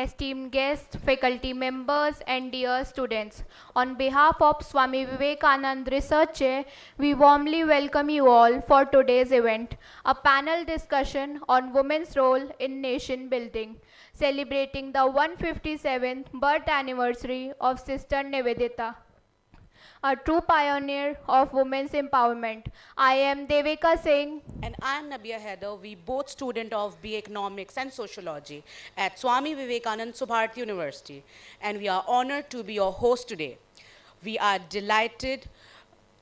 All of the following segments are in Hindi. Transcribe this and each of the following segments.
esteemed guests, faculty members, and dear students. On behalf of Swami Vivekanand Research Chair, we warmly welcome you all for today's event, a panel discussion on women's role in nation building, celebrating the 157th birth anniversary of Sister Nivedita, a true pioneer of women's empowerment. I am Devika Singh. And I'm Nabia Haider. We both student of BA Economics and Sociology at Swami Vivekanand Subharati University. And we are honored to be your host today. We are delighted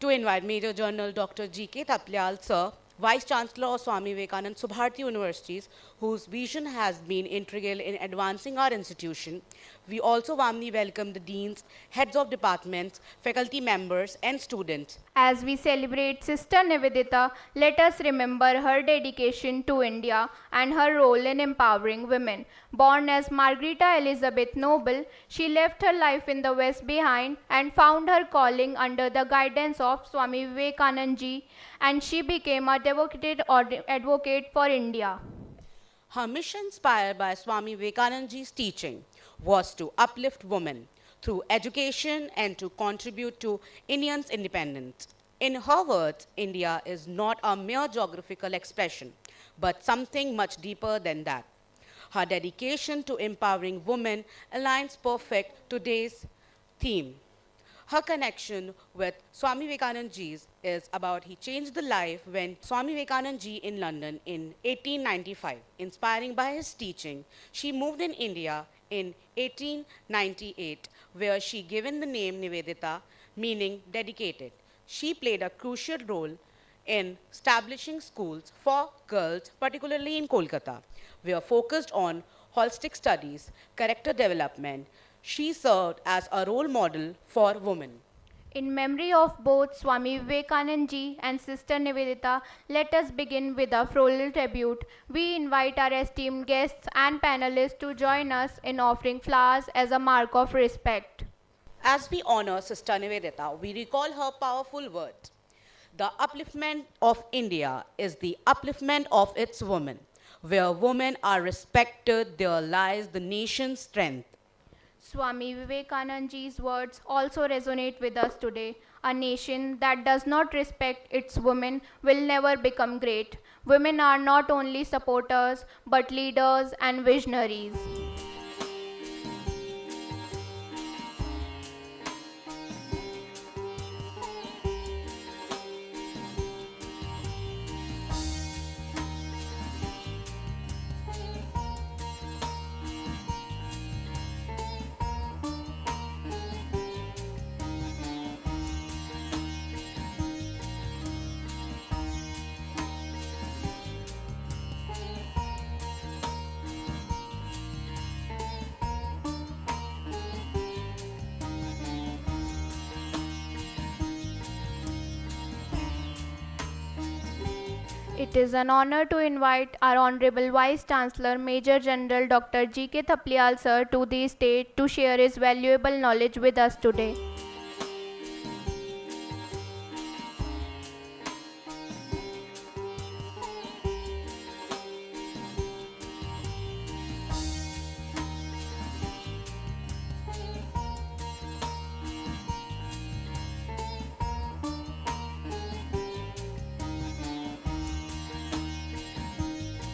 to invite Major General Dr. G.K. Thaplyal, Sir, Vice Chancellor of Swami Vivekanand Subharati Universities, whose vision has been integral in advancing our institution. We also warmly welcome the deans, heads of departments, faculty members, and students. As we celebrate Sister Nivedita, let us remember her dedication to India and her role in empowering women. Born as Margarita Elizabeth Noble, she left her life in the West behind and found her calling under the guidance of Swami Vivekanand ji, and she became a devoted advocate for India. Her mission, inspired by Swami Vivekanand ji's teaching, was to uplift women through education and to contribute to Indians' independence. In her words, India is not a mere geographical expression, but something much deeper than that. Her dedication to empowering women aligns perfect to today's theme. Her connection with Swami Vivekanand ji is about he changed the life when Swami Vivekanand ji in London in 1895. Inspiring by his teaching, she moved in India in 1898, where she given the name Nivedita, meaning dedicated. She played a crucial role in establishing schools for girls, particularly in Kolkata. We are focused on holistic studies, character development. She served as a role model for women. In memory of both Swami Vivekanand ji and Sister Nivedita, let us begin with a floral tribute. We invite our esteemed guests and panelists to join us in offering flowers as a mark of respect. As we honor Sister Nivedita, we recall her powerful words. The upliftment of India is the upliftment of its women. Where women are respected, there lies the nation's strength. Swami Vivekanand ji's words also resonate with us today. A nation that does not respect its women will never become great. Women are not only supporters but leaders and visionaries. It is an honor to invite our Honorable Vice Chancellor Major General Dr. G.K. Thaplyal sir to the stage to share his valuable knowledge with us today.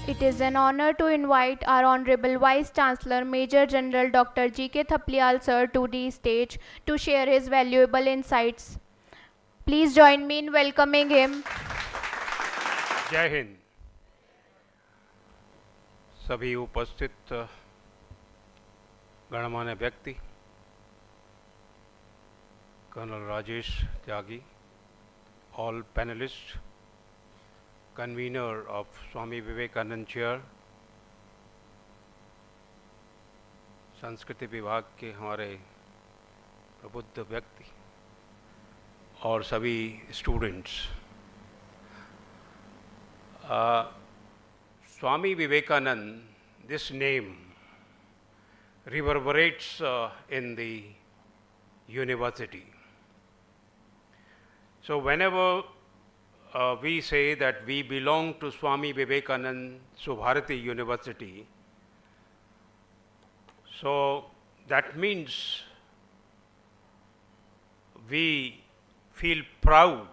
It is an honor to invite our Honorable Vice Chancellor Major General Dr. G.K. Thaplyal sir to the stage to share his valuable insights. Please join me in welcoming him. जय हिंद। सभी उपस्थित गणमान्य व्यक्ति, colonel Rajesh Tyagi, all panelists, convener of Swami Vivekanand Chair, संस्कृति विभाग के हमारे प्रबुद्ध व्यक्ति और सभी students. Swami Vivekanand, this name reverberates in the university. So whenever we say that we belong to Swami Vivekanand Subharati University, So that means we feel proud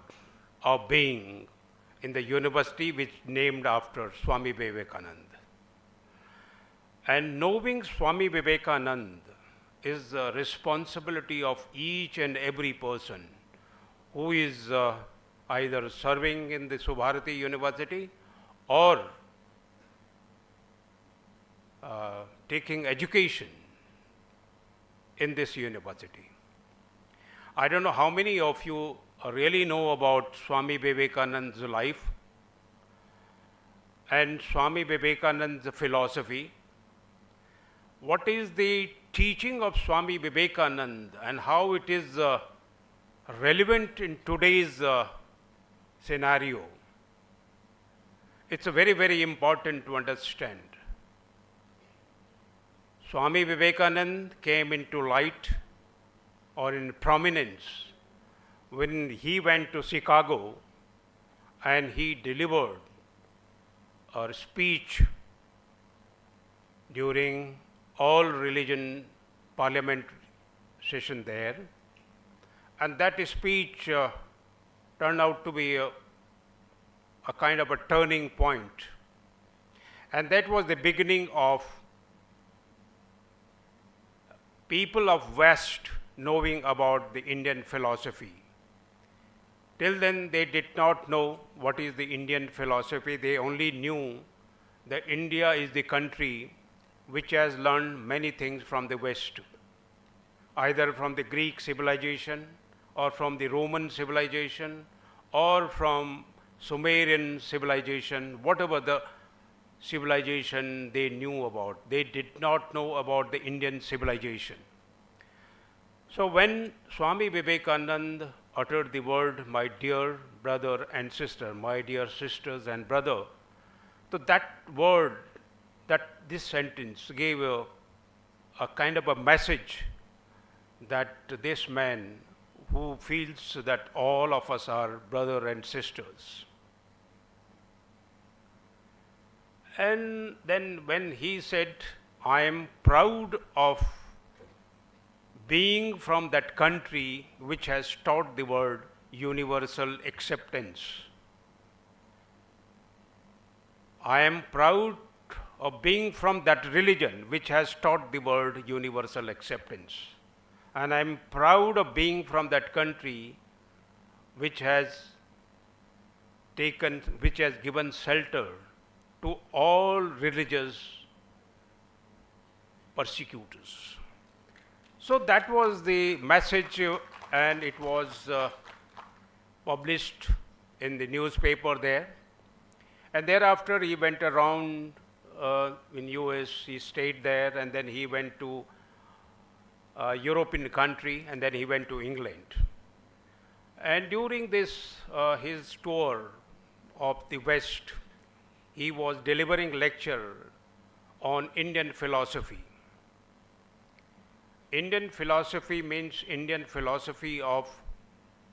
of being in the university which named after Swami Vivekananda. And knowing Swami Vivekananda is the responsibility of each and every person who is either serving in the Subharati University or taking education in this university. I don't know how many of you really know about Swami Vivekananda's life and Swami Vivekananda's philosophy. What is the teaching of Swami Vivekananda and how it is relevant in today's scenario? It's a very, very important to understand. Swami Vivekananda came into light or in prominence when he went to Chicago and he delivered a speech during all religion parliament session there, and that speech turned out to be a kind of a turning point, and that was the beginning of people of West knowing about the Indian philosophy. Till then they did not know what is the Indian philosophy. They only knew that India is the country which has learned many things from the West, either from the Greek civilization or from the Roman civilization or from Sumerian civilization, whatever the civilization they knew about. They did not know about the Indian civilization. So when Swami Vivekananda uttered the word, my dear brother and sister, my dear sisters and brother, so that word, this sentence gave a kind of a message that this man who feels that all of us are brother and sisters. And then when he said, I am proud of being from that country which has taught the word universal acceptance. I am proud of being from that religion which has taught the word universal acceptance. And I am proud of being from that country which has given shelter to all religious persecutors. So that was the message, and it was published in the newspaper there. And thereafter he went around in US, he stayed there, and then he went to European country, and then he went to England. And during this, his tour of the West, he was delivering lecture on Indian philosophy. Indian philosophy means Indian philosophy of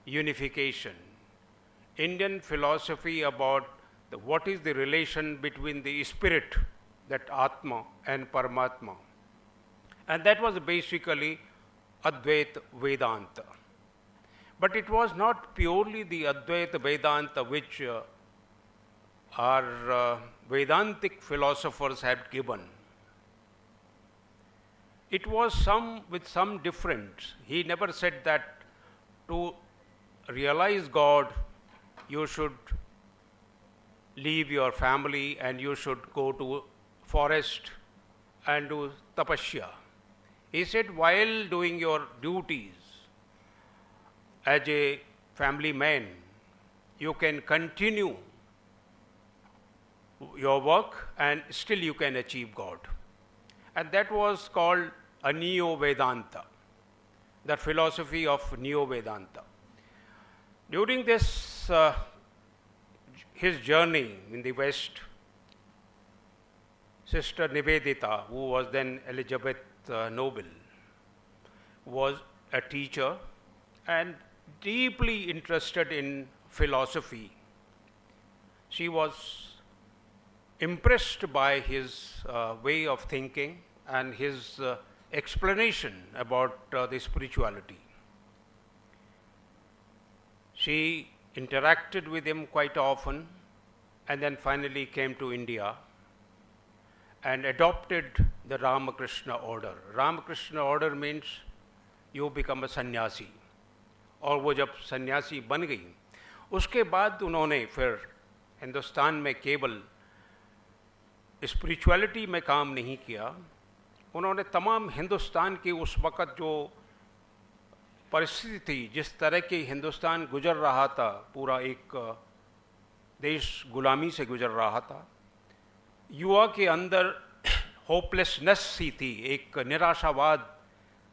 unification. Indian philosophy about what is the relation between the spirit, that Atma, and Paramatma. And that was basically Advaita Vedanta. But it was not purely the Advaita Vedanta which our Vedantic philosophers had given. It was with some difference. He never said that to realize God, you should leave your family and you should go to forest and do tapasya. He said, while doing your duties as a family man, you can continue your work and still you can achieve God. And that was called a Neo-Vedanta, the philosophy of Neo-Vedanta. During this, his journey in the West, Sister Nivedita, who was then Elizabeth Noble, was a teacher and deeply interested in philosophy. She was impressed by his way of thinking and his explanation about the spirituality. She interacted with him quite often and then finally came to India and adopted the Ramakrishna order. Ramakrishna order means you become a sannyasi. और वो जब सन्यासी बन गई उसके बाद उन्होंने फिर हिंदुस्तान में केवल स्पिरिचुअलिटी में काम नहीं किया, उन्होंने तमाम हिंदुस्तान की उस वक़्त जो परिस्थिति थी, जिस तरह की हिंदुस्तान गुजर रहा था, पूरा एक देश गुलामी से गुजर रहा था, युवा के अंदर होपलेसनेस सी थी, एक निराशावाद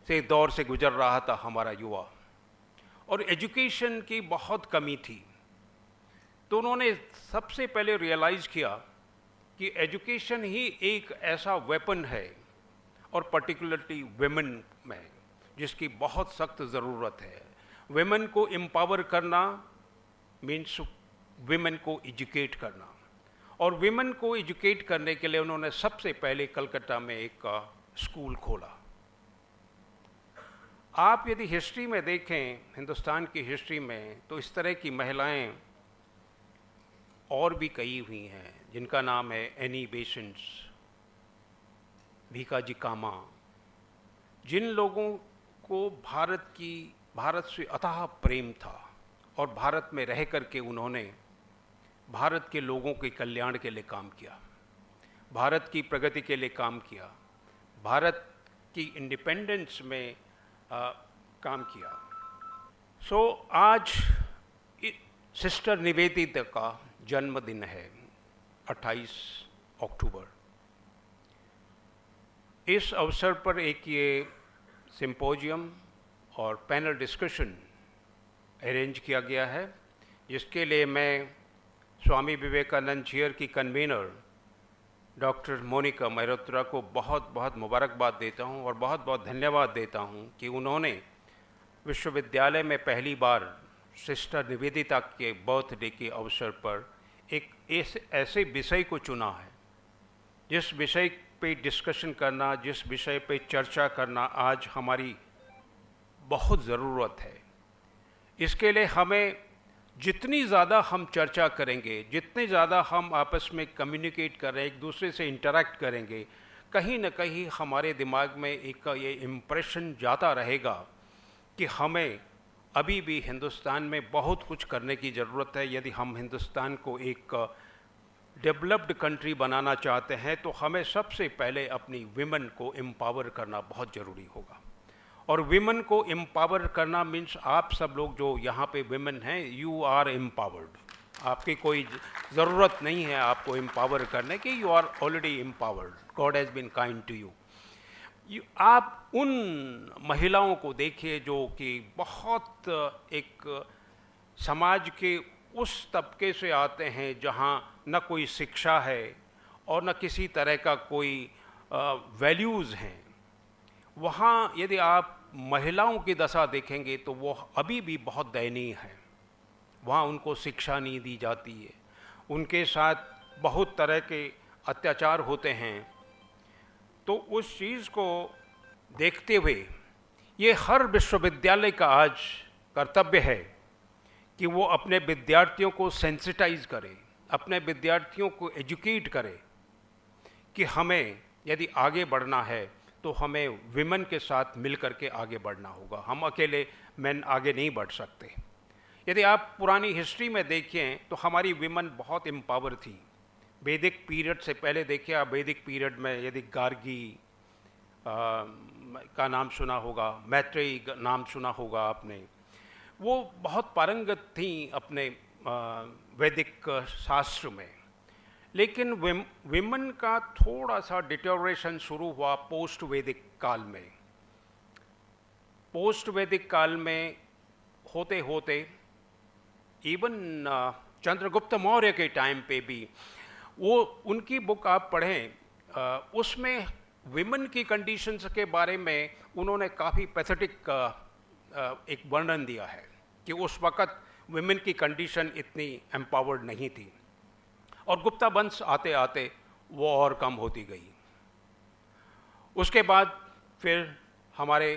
से दौर से गुजर रहा था हमारा युवा, और एजुकेशन की बहुत कमी थी। तो उन्होंने सबसे पहले रियलाइज़ किया कि एजुकेशन ही एक ऐसा वेपन है, और पर्टिकुलरली वेमेन में, जिसकी बहुत सख्त ज़रूरत है। वेमेन को एम्पावर करना मीन्स वेमेन को एजुकेट करना, और वेमेन को एजुकेट करने के लिए उन्होंने सबसे पहले कलकत्ता में एक स्कूल खोला। आप यदि हिस्ट्री में देखें, हिंदुस्तान की हिस्ट्री में, तो इस तरह की महिलाएं और भी कई हुई हैं, जिनका नाम है एनी बेसेंट, भीकाजी कामा, जिन लोगों को भारत से अथाह प्रेम था और भारत में रह करके उन्होंने भारत के लोगों के कल्याण के लिए काम किया, भारत की प्रगति के लिए काम किया, भारत की इंडिपेंडेंस में काम किया। आज सिस्टर निवेदिता का जन्मदिन है 28 अक्टूबर। इस अवसर पर एक ये सिंपोजियम और पैनल डिस्कशन अरेंज किया गया है, जिसके लिए मैं स्वामी विवेकानंद चेयर की कन्वीनर डॉक्टर मोनिका मेहरोत्रा को बहुत बहुत मुबारकबाद देता हूं और बहुत बहुत धन्यवाद देता हूं कि उन्होंने विश्वविद्यालय में पहली बार सिस्टर निवेदिता के बर्थडे के अवसर पर एक ऐसे विषय को चुना है, जिस विषय पे डिस्कशन करना, जिस विषय पे चर्चा करना आज हमारी बहुत ज़रूरत है। इसके लिए हमें जितनी ज़्यादा हम चर्चा करेंगे, जितने ज़्यादा हम आपस में कम्युनिकेट करें, एक दूसरे से इंटरेक्ट करेंगे, कहीं न कहीं हमारे दिमाग में एक ये इम्प्रेशन जाता रहेगा कि हमें अभी भी हिंदुस्तान में बहुत कुछ करने की ज़रूरत है। यदि हम हिंदुस्तान को एक डेवलप्ड कंट्री बनाना चाहते हैं तो हमें सबसे पहले अपनी विमेन को एम्पावर करना बहुत ज़रूरी होगा। और विमेन को एम्पावर करना मीन्स आप सब लोग जो यहाँ पे विमेन हैं, यू आर एम्पावर्ड। आपकी कोई ज़रूरत नहीं है आपको एम्पावर करने की, you are already empowered, God has been kind to you. आप उन महिलाओं को देखिए जो कि बहुत एक समाज के उस तबके से आते हैं जहाँ न कोई शिक्षा है और न किसी तरह का कोई वैल्यूज़ हैं। वहाँ यदि आप महिलाओं की दशा देखेंगे तो वो अभी भी बहुत दयनीय है। वहाँ उनको शिक्षा नहीं दी जाती है, उनके साथ बहुत तरह के अत्याचार होते हैं। तो उस चीज़ को देखते हुए ये हर विश्वविद्यालय का आज कर्तव्य है कि वो अपने विद्यार्थियों को सेंसिटाइज करे, अपने विद्यार्थियों को एजुकेट करे कि हमें यदि आगे बढ़ना है तो हमें विमेन के साथ मिल करके आगे बढ़ना होगा। हम अकेले मेन आगे नहीं बढ़ सकते। यदि आप पुरानी हिस्ट्री में देखें तो हमारी विमेन बहुत एम्पावर थी। वैदिक पीरियड से पहले देखिए आप, वैदिक पीरियड में यदि गार्गी का नाम सुना होगा, मैत्रेयी का नाम सुना होगा आपने, वो बहुत पारंगत थी अपने वैदिक शास्त्र में। लेकिन विमेन का थोड़ा सा डिटोरेशन शुरू हुआ पोस्ट वैदिक काल में। पोस्ट वैदिक काल में होते होते इवन चंद्रगुप्त मौर्य के टाइम पे भी, वो उनकी बुक आप पढ़ें, उसमें विमेन की कंडीशंस के बारे में उन्होंने काफ़ी पैथेटिक एक वर्णन दिया है कि उस वक़्त विमेन की कंडीशन इतनी एम्पावर्ड नहीं थी, और गुप्ता वंश आते आते वो और कम होती गई। उसके बाद फिर हमारे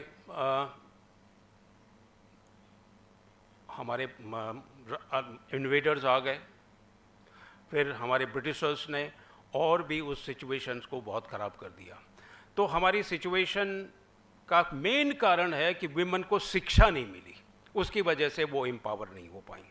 इन्वेडर्स आ गए, फिर हमारे ब्रिटिशर्स ने और भी उस सिचुएशंस को बहुत ख़राब कर दिया। तो हमारी सिचुएशन का मेन कारण है कि विमेन को शिक्षा नहीं मिली, उसकी वजह से वो एम्पावर नहीं हो पाई।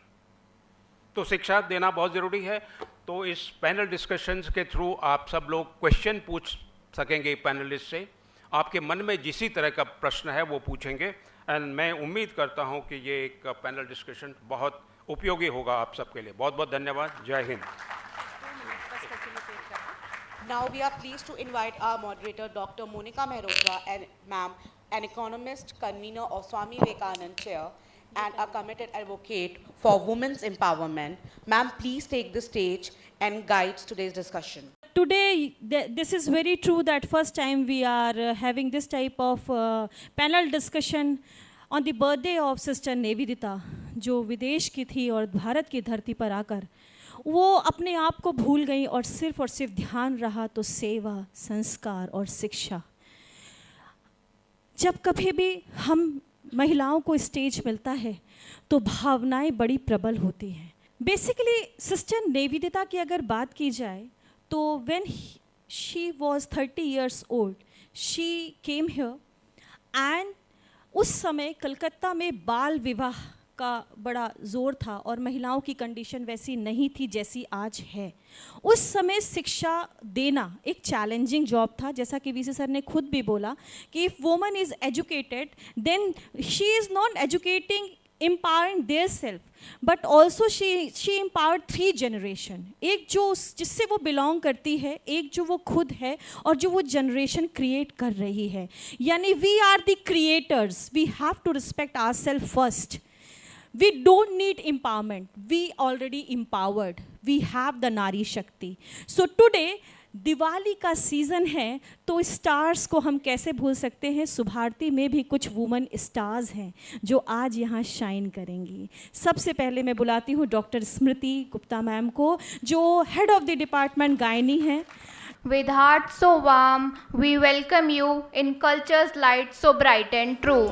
तो शिक्षा देना बहुत ज़रूरी है। तो इस पैनल डिस्कशंस के थ्रू आप सब लोग क्वेश्चन पूछ सकेंगे पैनलिस्ट से, आपके मन में जिसी तरह का प्रश्न है वो पूछेंगे। एंड मैं उम्मीद करता हूँ कि ये एक पैनल डिस्कशन बहुत उपयोगी होगा आप सबके लिए। बहुत बहुत धन्यवाद। जय Hind. Now we are pleased to invite our moderator, Dr. Monica Mehrotra, and ma'am, an economist, convener of Swami Vivekanand Chair, and a committed advocate for women's empowerment. Ma'am, please take the stage and guide today's discussion. Today, this is very true that first time we are having this type of panel discussion on the birthday of Sister Nivedita, जो विदेश की थी और भारत की धरती पर आकर वो अपने आप को भूल गई और सिर्फ ध्यान रहा तो सेवा, संस्कार और शिक्षा। जब कभी भी हम महिलाओं को स्टेज मिलता है तो भावनाएं बड़ी प्रबल होती हैं। बेसिकली सिस्टर निवेदिता की अगर बात की जाए तो when she was 30 years old, she came here and उस समय कलकत्ता में बाल विवाह का बड़ा ज़ोर था और महिलाओं की कंडीशन वैसी नहीं थी जैसी आज है। उस समय शिक्षा देना एक चैलेंजिंग जॉब था, जैसा कि वीसी सर ने खुद भी बोला कि if woman is educated then she is not educating empowering their self but also she empowered 3 generation, एक जो जिससे वो बिलोंग करती है, एक जो वो खुद है और जो वो जनरेशन क्रिएट कर रही है। यानी we are the creators, we have to respect our self first. We don't need empowerment, we already empowered, we have the नारी शक्ति। So today दिवाली का सीज़न है तो स्टार्स को हम कैसे भूल सकते हैं। सुभारती में भी कुछ वुमन स्टार्स हैं जो आज यहाँ शाइन करेंगी। सबसे पहले मैं बुलाती हूँ डॉक्टर स्मृति गुप्ता मैम को, जो head of the department gynae हैं। With hearts so warm, we welcome you in culture's light so bright and true.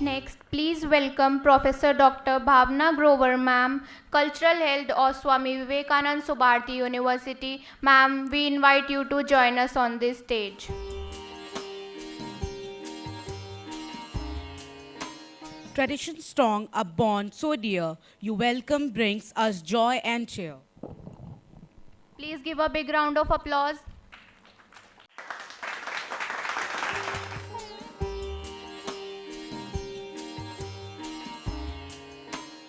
Next, please welcome Professor Dr. Bhavna Grover, ma'am, Cultural Health of Swami Vivekanand Subharti University. Ma'am, we invite you to join us on this stage. Tradition strong, a bond so dear, you welcome brings us joy and cheer. Please give a big round of applause.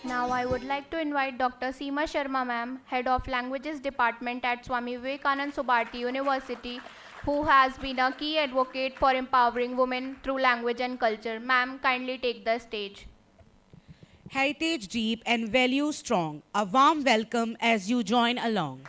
Now I would like to invite Dr. Seema Sharma ma'am, Head of Languages Department at Swami Vivekanand Subharti University, who has been a key advocate for empowering women through language and culture. Ma'am, kindly take the stage. Heritage deep and values strong, a warm welcome as you join along.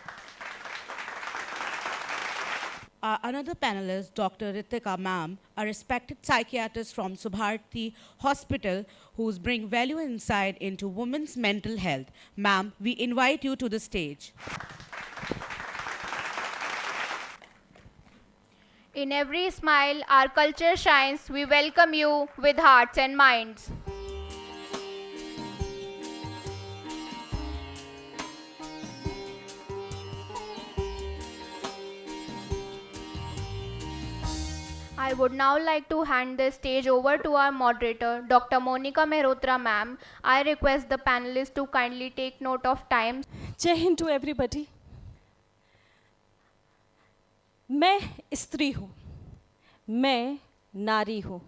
Another panelist, Dr. Ritika ma'am, a respected psychiatrist from Subharti Hospital, who's bring value and insight into women's mental health. Ma'am, we invite you to the stage. In every smile, our culture shines. We welcome you with hearts and minds. I would now like to hand the stage over to our moderator, Dr. Monica Mehrotra ma'am. I request the panelists to kindly take note of time. जय हिंद टू एवरीबॉडी। मैं स्त्री हूँ, मैं नारी हूँ,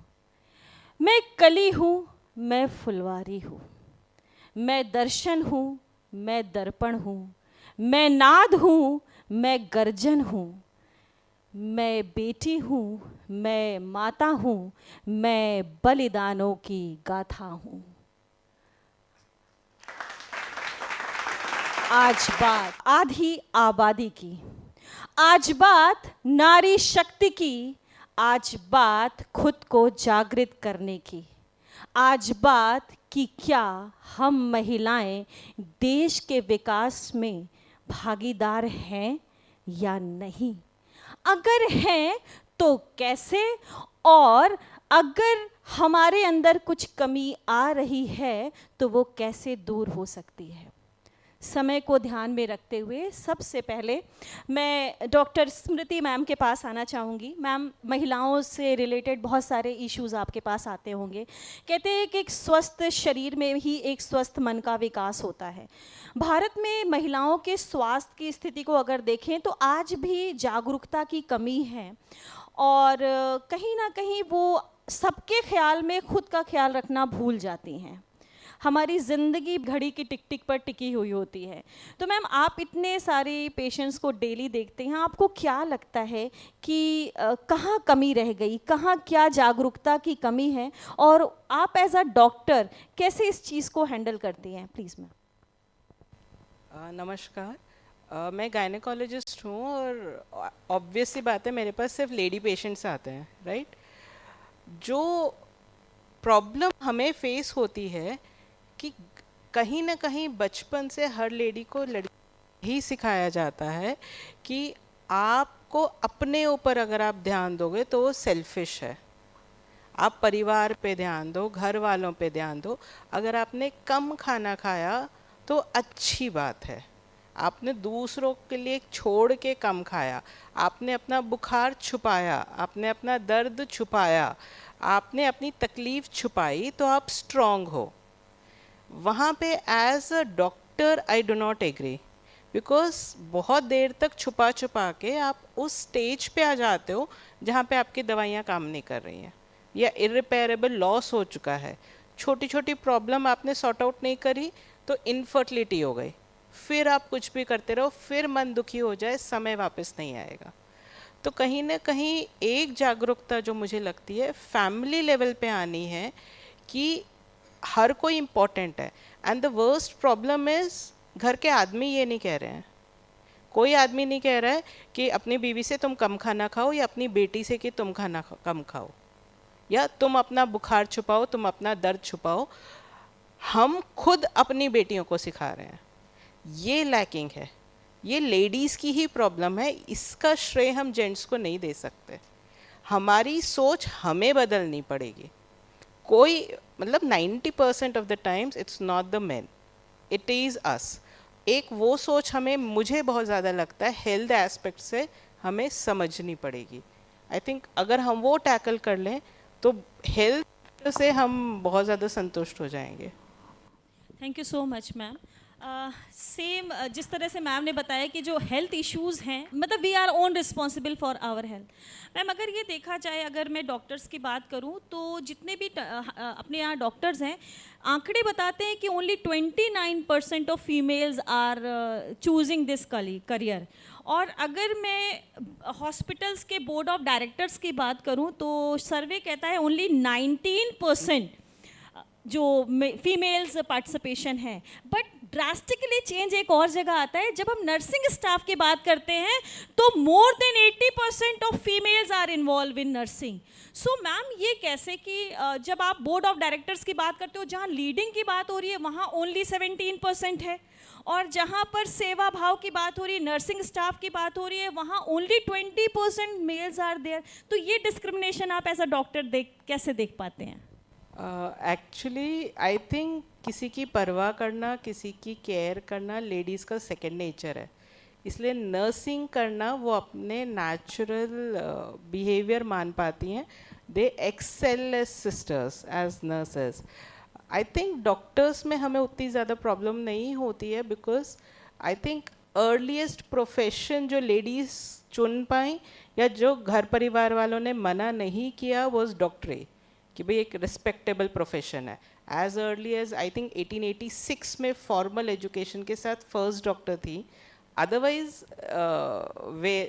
मैं कली हूँ, मैं फुलवारी हूँ, मैं दर्शन हूँ, मैं दर्पण हूँ, मैं नाद हूँ, मैं गर्जन हूँ, मैं बेटी हूँ, मैं माता हूँ, मैं बलिदानों की गाथा हूँ। आज बात आधी आबादी की, आज बात नारी शक्ति की, आज बात खुद को जागृत करने की, आज बात कि क्या हम महिलाएं देश के विकास में भागीदार हैं या नहीं। अगर हैं तो कैसे, और अगर हमारे अंदर कुछ कमी आ रही है तो वो कैसे दूर हो सकती है। समय को ध्यान में रखते हुए सबसे पहले मैं डॉक्टर स्मृति मैम के पास आना चाहूँगी। मैम, महिलाओं से रिलेटेड बहुत सारे इश्यूज़ आपके पास आते होंगे। कहते हैं कि एक स्वस्थ शरीर में ही एक स्वस्थ मन का विकास होता है। भारत में महिलाओं के स्वास्थ्य की स्थिति को अगर देखें तो आज भी जागरूकता की कमी है, और कहीं ना कहीं वो सबके ख्याल में खुद का ख्याल रखना भूल जाती हैं। हमारी ज़िंदगी घड़ी की टिक टिक पर टिकी हुई होती है। तो मैम, आप इतने सारे पेशेंट्स को डेली देखते हैं, आपको क्या लगता है कि कहाँ कमी रह गई, कहाँ क्या जागरूकता की कमी है, और आप एज अ डॉक्टर कैसे इस चीज़ को हैंडल करती हैं? Please ma'am. नमस्कार, मैं गायनेकोलॉजिस्ट हूँ और ऑब्वियस सी बात है मेरे पास सिर्फ लेडी पेशेंट्स आते हैं, राइट। जो प्रॉब्लम हमें फेस होती है कि कहीं ना कहीं बचपन से हर लेडी को लड़की ही सिखाया जाता है कि आपको अपने ऊपर अगर आप ध्यान दोगे तो वो सेल्फिश है। आप परिवार पे ध्यान दो, घर वालों पे ध्यान दो। अगर आपने कम खाना खाया तो अच्छी बात है, आपने दूसरों के लिए छोड़ के कम खाया, आपने अपना बुखार छुपाया, आपने अपना दर्द छुपाया, आपने अपनी तकलीफ़ छुपाई, तो आप स्ट्रॉन्ग हो। वहाँ पे as a doctor I do not agree, because बहुत देर तक छुपा छुपा के आप उस स्टेज पे आ जाते हो जहाँ पे आपकी दवाइयाँ काम नहीं कर रही हैं या इरिपेरेबल लॉस हो चुका है। छोटी छोटी प्रॉब्लम आपने सॉर्ट आउट नहीं करी तो इनफर्टिलिटी हो गई, फिर आप कुछ भी करते रहो, फिर मन दुखी हो जाए, समय वापस नहीं आएगा। तो कहीं ना कहीं एक जागरूकता जो मुझे लगती है फैमिली लेवल पे आनी है कि हर कोई इम्पोर्टेंट है। And the worst problem is घर के आदमी ये नहीं कह रहे हैं, कोई आदमी नहीं कह रहा है कि अपनी बीवी से तुम कम खाना खाओ या अपनी बेटी से कि तुम खाना कम खाओ या तुम अपना बुखार छुपाओ, तुम अपना दर्द छुपाओ। हम खुद अपनी बेटियों को सिखा रहे हैं, ये लैकिंग है, ये लेडीज़ की ही प्रॉब्लम है। इसका श्रेय हम जेंट्स को नहीं दे सकते। हमारी सोच हमें बदलनी पड़ेगी। कोई मतलब 90% of the times it's not the man, it is अस। एक वो सोच हमें, मुझे बहुत ज़्यादा लगता है हेल्थ एस्पेक्ट से हमें समझनी पड़ेगी। आई थिंक अगर हम वो टैकल कर लें तो हेल्थ से हम बहुत ज़्यादा संतुष्ट हो जाएंगे। Thank you so much ma'am. Same जिस तरह से मैम ने बताया कि जो हेल्थ इश्यूज़ हैं, मतलब we are own responsible for our health. Ma'am, अगर ये देखा जाए, अगर मैं डॉक्टर्स की बात करूं तो जितने भी अपने यहाँ डॉक्टर्स हैं, आंकड़े बताते हैं कि only 29% of females are choosing this career. और अगर मैं हॉस्पिटल्स के बोर्ड ऑफ डायरेक्टर्स की बात करूं तो सर्वे कहता है ओनली 19% जो फीमेल्स पार्टिसिपेशन है। बट ड्रास्टिकली चेंज एक और जगह आता है, जब हम नर्सिंग स्टाफ की बात करते हैं तो more than 80% of females are involve in nursing. So ma'am, ये कैसे कि जब आप बोर्ड ऑफ डायरेक्टर्स की बात करते हो, जहाँ लीडिंग की बात हो रही है वहाँ ओनली 17% है, और जहाँ पर सेवा भाव की बात हो रही है, नर्सिंग स्टाफ की बात हो रही है, वहाँ ओनली 20% मेल्स आर देयर। तो ये डिस्क्रिमिनेशन आप एज अ डॉक्टर कैसे देख पाते हैं? एक्चुअली आई थिंक किसी की परवाह करना, किसी की केयर करना लेडीज़ का सेकंड नेचर है। इसलिए नर्सिंग करना वो अपने नेचुरल बिहेवियर मान पाती हैं। They excel as sisters, as nurses. I think doctors में हमें उतनी ज़्यादा प्रॉब्लम नहीं होती है, because I think earliest profession जो लेडीज़ चुन पाई या जो घर परिवार वालों ने मना नहीं किया वॉज डॉक्टरी, कि भाई एक रिस्पेक्टेबल प्रोफेशन है। As early as I think 1886 में फॉर्मल एजुकेशन के साथ फर्स्ट डॉक्टर थी। अदरवाइज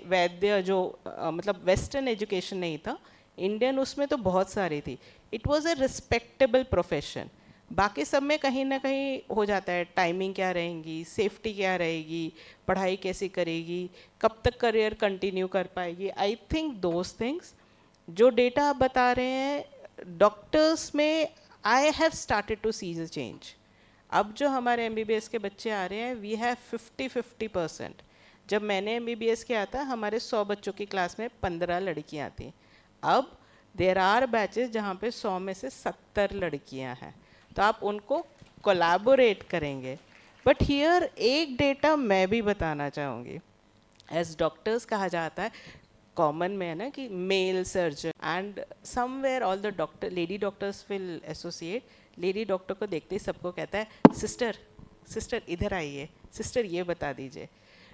वैद्य जो मतलब वेस्टर्न एजुकेशन नहीं था, इंडियन उसमें तो बहुत सारी थी। It was a respectable profession. बाकी सब में कहीं ना कहीं हो जाता है, टाइमिंग क्या रहेगी, सेफ्टी क्या रहेगी, पढ़ाई कैसी करेगी, कब तक करियर कंटिन्यू कर पाएगी। आई थिंक दोज थिंग्स जो डेटा आप बता रहे हैं डॉक्टर्स में I have started to see the change. अब जो हमारे MBBS के बच्चे आ रहे हैं, वी हैव 50-50%. जब मैंने MBBS किया था, हमारे 100 बच्चों की क्लास में 15 लड़कियां थी. अब देर आर बैचेस जहाँ पे 100 में से 70 लड़कियां हैं. तो आप उनको कोलैबोरेट करेंगे. बट हियर एक डेटा मैं भी बताना चाहूँगी. एज डॉक्टर्स कहा जाता है, कॉमन में है ना कि male surgeon, and somewhere all the doctor, lady doctors will associate. Lady doctor को देखते ही सबको कहता है सिस्टर सिस्टर इधर आइए, सिस्टर ये बता दीजिए.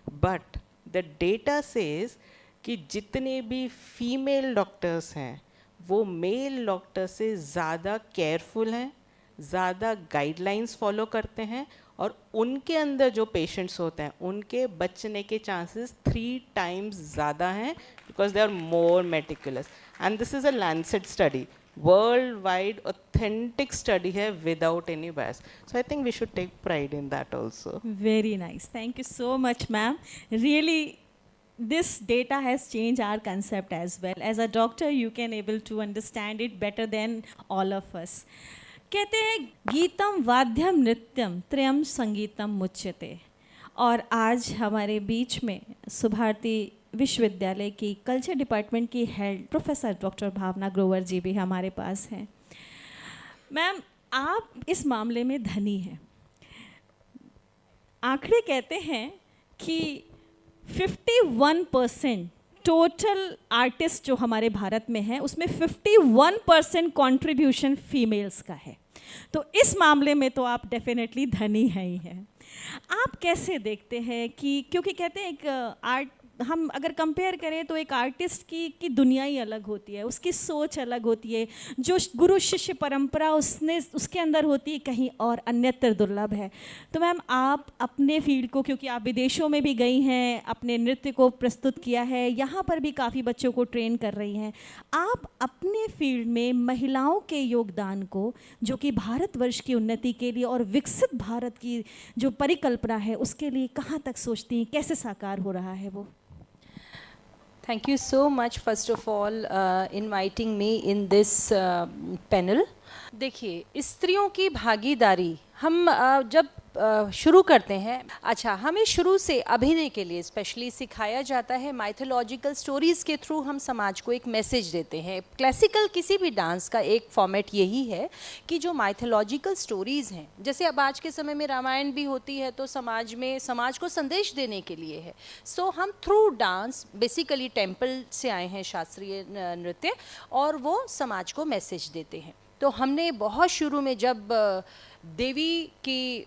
बट द डेटा सेज कि जितने भी फीमेल डॉक्टर्स हैं वो मेल डॉक्टर से ज़्यादा केयरफुल हैं, ज़्यादा गाइडलाइंस फॉलो करते हैं, और उनके अंदर जो पेशेंट्स होते हैं उनके बचने के चांसेस 3 टाइम्स ज़्यादा हैं, because they are more meticulous. And this is a Lancet study, world wide authentic study है, without any bias. So I think we should take pride in that also. Very nice. Thank you so much, ma'am. Really, this data has changed our concept as well. As a doctor, you can able to understand it better than all of us. कहते हैं गीतम वाद्यम नृत्यम त्रयम संगीतम मुच्यते. और आज हमारे बीच में सुभारती विश्वविद्यालय की कल्चर डिपार्टमेंट की हेड प्रोफेसर डॉक्टर भावना ग्रोवर जी भी हमारे पास हैं. मैम, आप इस मामले में धनी हैं. आंकड़े कहते हैं कि 51% टोटल आर्टिस्ट जो हमारे भारत में हैं उसमें 51% कंट्रीब्यूशन फीमेल्स का है. तो इस मामले में तो आप डेफिनेटली धनी हैं ही हैं. आप कैसे देखते हैं कि, क्योंकि कहते हैं एक आर्ट, हम अगर कंपेयर करें तो एक आर्टिस्ट की दुनिया ही अलग होती है, उसकी सोच अलग होती है, जो गुरु शिष्य परंपरा उसके अंदर होती है कहीं और अन्यत्र दुर्लभ है. तो मैम, आप अपने फील्ड को, क्योंकि आप विदेशों में भी गई हैं, अपने नृत्य को प्रस्तुत किया है, यहाँ पर भी काफ़ी बच्चों को ट्रेन कर रही हैं, आप अपने फील्ड में महिलाओं के योगदान को, जो कि भारतवर्ष की उन्नति के लिए और विकसित भारत की जो परिकल्पना है उसके लिए कहाँ तक सोचती हैं, कैसे साकार हो रहा है वो? Thank you so much, first of all, inviting me in this panel. देखिए, स्त्रियों की भागीदारी हम जब शुरू करते हैं, अच्छा, हमें शुरू से अभिनय के लिए स्पेशली सिखाया जाता है. माइथोलॉजिकल स्टोरीज़ के थ्रू हम समाज को एक मैसेज देते हैं. क्लासिकल किसी भी डांस का एक फॉर्मेट यही है कि जो माइथोलॉजिकल स्टोरीज़ हैं, जैसे अब आज के समय में रामायण भी होती है तो समाज को संदेश देने के लिए है. सो हम थ्रू डांस, बेसिकली टेम्पल से आए हैं शास्त्रीय नृत्य, और वो समाज को मैसेज देते हैं. तो हमने बहुत शुरू में जब देवी की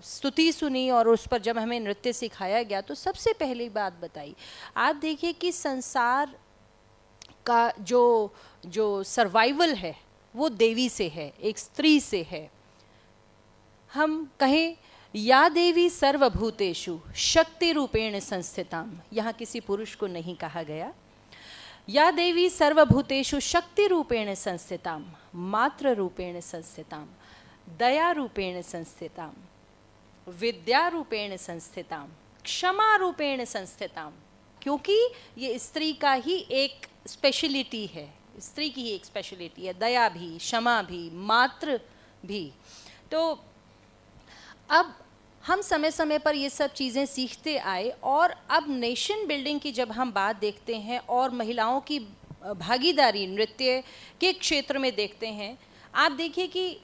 स्तुति सुनी और उस पर जब हमें नृत्य सिखाया गया, तो सबसे पहली बात बताई, आप देखिए कि संसार का जो सर्वाइवल है वो देवी से है, एक स्त्री से है. हम कहें या देवी सर्वभूतेषु शक्ति रूपेण संस्थिताम, यहाँ किसी पुरुष को नहीं कहा गया. या देवी सर्वभूतेषु शक्ति रूपेण संस्थिताम, मात्र रूपेण संस्थिताम, दया रूपेण संस्थिताम, विद्या रूपेण संस्थिताम, क्षमा रूपेण संस्थिताम. क्योंकि ये स्त्री का ही एक स्पेशलिटी है, स्त्री की ही एक स्पेशलिटी है, दया भी, क्षमा भी, मात्र भी. तो अब हम समय समय पर ये सब चीज़ें सीखते आए, और अब नेशन बिल्डिंग की जब हम बात देखते हैं और महिलाओं की भागीदारी नृत्य के क्षेत्र में देखते हैं, आप देखिए कि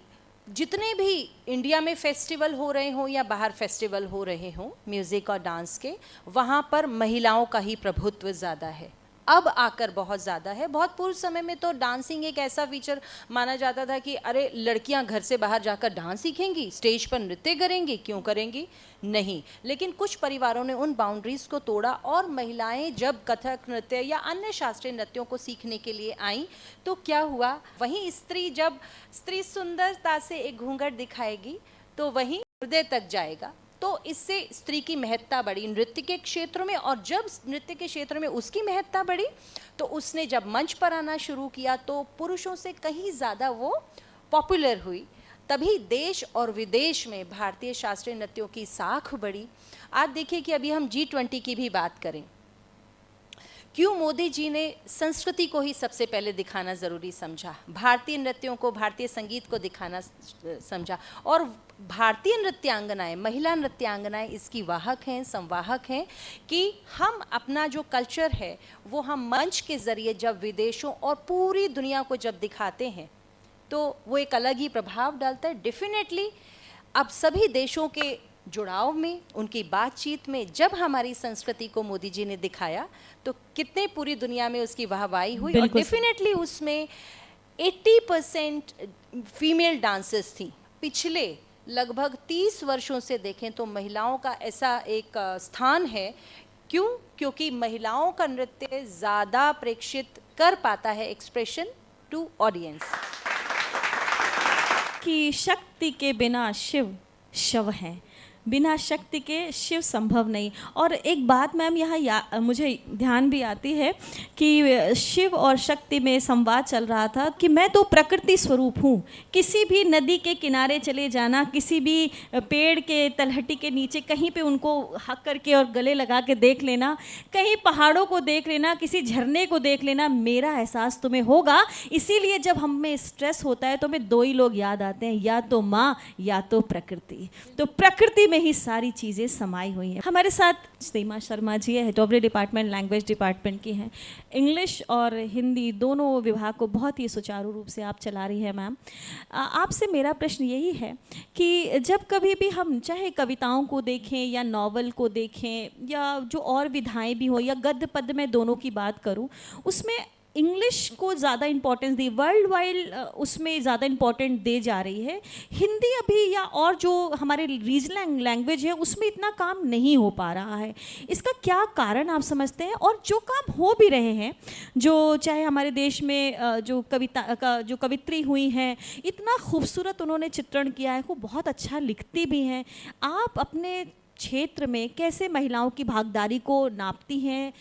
जितने भी इंडिया में फेस्टिवल हो रहे हों या बाहर फेस्टिवल हो रहे हों म्यूज़िक और डांस के, वहाँ पर महिलाओं का ही प्रभुत्व ज़्यादा है. अब आकर बहुत ज़्यादा है. बहुत पूर्व समय में तो डांसिंग एक ऐसा फीचर माना जाता था कि अरे लड़कियां घर से बाहर जाकर डांस सीखेंगी, स्टेज पर नृत्य करेंगी, क्यों करेंगी, नहीं. लेकिन कुछ परिवारों ने उन बाउंड्रीज़ को तोड़ा, और महिलाएं जब कथक नृत्य या अन्य शास्त्रीय नृत्यों को सीखने के लिए आईं, तो क्या हुआ, वहीं जब स्त्री सुंदरता से एक घूंघट दिखाएगी तो वहीं हृदय तक जाएगा. तो इससे स्त्री की महत्ता बढ़ी नृत्य के क्षेत्र में, और जब नृत्य के क्षेत्र में उसकी महत्ता बढ़ी तो उसने जब मंच पर आना शुरू किया तो पुरुषों से कहीं ज़्यादा वो पॉपुलर हुई. तभी देश और विदेश में भारतीय शास्त्रीय नृत्यों की साख बढ़ी. आप देखिए कि अभी हम G20 की भी बात करें क्यों मोदी जी ने संस्कृति को ही सबसे पहले दिखाना ज़रूरी समझा, भारतीय नृत्यों को, भारतीय संगीत को दिखाना समझा। और भारतीय नृत्यांगनाएं, महिला नृत्यांगनाएं इसकी वाहक हैं, संवाहक हैं कि हम अपना जो कल्चर है वो हम मंच के ज़रिए जब विदेशों और पूरी दुनिया को जब दिखाते हैं तो वो एक अलग ही प्रभाव डालता है। डेफिनेटली अब सभी देशों के जुड़ाव में, उनकी बातचीत में जब हमारी संस्कृति को मोदी जी ने दिखाया तो कितने पूरी दुनिया में उसकी वाहवाही हुई। और बिल्कुल। डेफिनेटली उसमें 80% फीमेल डांसर्स थी। पिछले लगभग 30 वर्षों से देखें तो महिलाओं का ऐसा एक स्थान है। क्यों? क्योंकि महिलाओं का नृत्य ज़्यादा प्रेक्षित कर पाता है एक्सप्रेशन टू ऑडियंस। कि शक्ति के बिना शिव शव है, बिना शक्ति के शिव संभव नहीं। और एक बात मैम यहाँ मुझे ध्यान भी आती है कि शिव और शक्ति में संवाद चल रहा था कि मैं तो प्रकृति स्वरूप हूँ। किसी भी नदी के किनारे चले जाना, किसी भी पेड़ के तलहटी के नीचे कहीं पे उनको हक करके और गले लगा के देख लेना, कहीं पहाड़ों को देख लेना, किसी झरने को देख लेना, मेरा एहसास तुम्हें होगा। इसीलिए जब हम में स्ट्रेस होता है तो हमें दो ही लोग याद आते हैं, या तो माँ या तो प्रकृति। तो प्रकृति में ही सारी चीज़ें समाई हुई हैं। हमारे साथ सीमा शर्मा जी है, head of the department, language department की हैं। इंग्लिश और हिंदी दोनों विभाग को बहुत ही सुचारू रूप से आप चला रही हैं मैम। आपसे मेरा प्रश्न यही है कि जब कभी भी हम चाहे कविताओं को देखें या नॉवल को देखें या जो और विधाएं भी हो या गद्य पद्य में दोनों की बात करूं, उसमें इंग्लिश को ज़्यादा इम्पोर्टेंस दी, वर्ल्ड वाइड उसमें ज़्यादा इम्पोर्टेंट दे जा रही है। हिंदी अभी या और जो हमारे रीजनल लैंग्वेज है उसमें इतना काम नहीं हो पा रहा है। इसका क्या कारण आप समझते हैं? और जो काम हो भी रहे हैं, जो चाहे हमारे देश में जो कवित्री हुई हैं, इतना खूबसूरत उन्होंने चित्रण किया है, वो बहुत अच्छा लिखती भी हैं। आप अपने क्षेत्र में कैसे महिलाओं की भागीदारी को नापती हैं,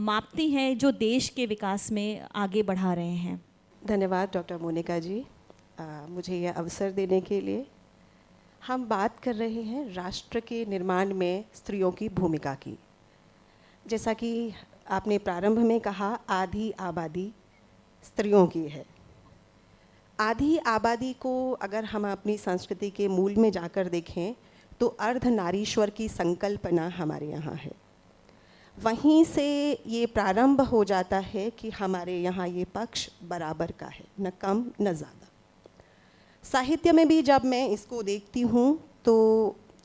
मापती हैं, जो देश के विकास में आगे बढ़ा रहे हैं? धन्यवाद डॉक्टर मोनिका जी, मुझे यह अवसर देने के लिए। हम बात कर रहे हैं राष्ट्र के निर्माण में स्त्रियों की भूमिका की। जैसा कि आपने प्रारंभ में कहा, आधी आबादी स्त्रियों की है। आधी आबादी को अगर हम अपनी संस्कृति के मूल में जाकर देखें तो अर्धनारीश्वर की संकल्पना हमारे यहाँ है। वहीं से ये प्रारंभ हो जाता है कि हमारे यहाँ ये पक्ष बराबर का है, न कम न ज़्यादा। साहित्य में भी जब मैं इसको देखती हूँ तो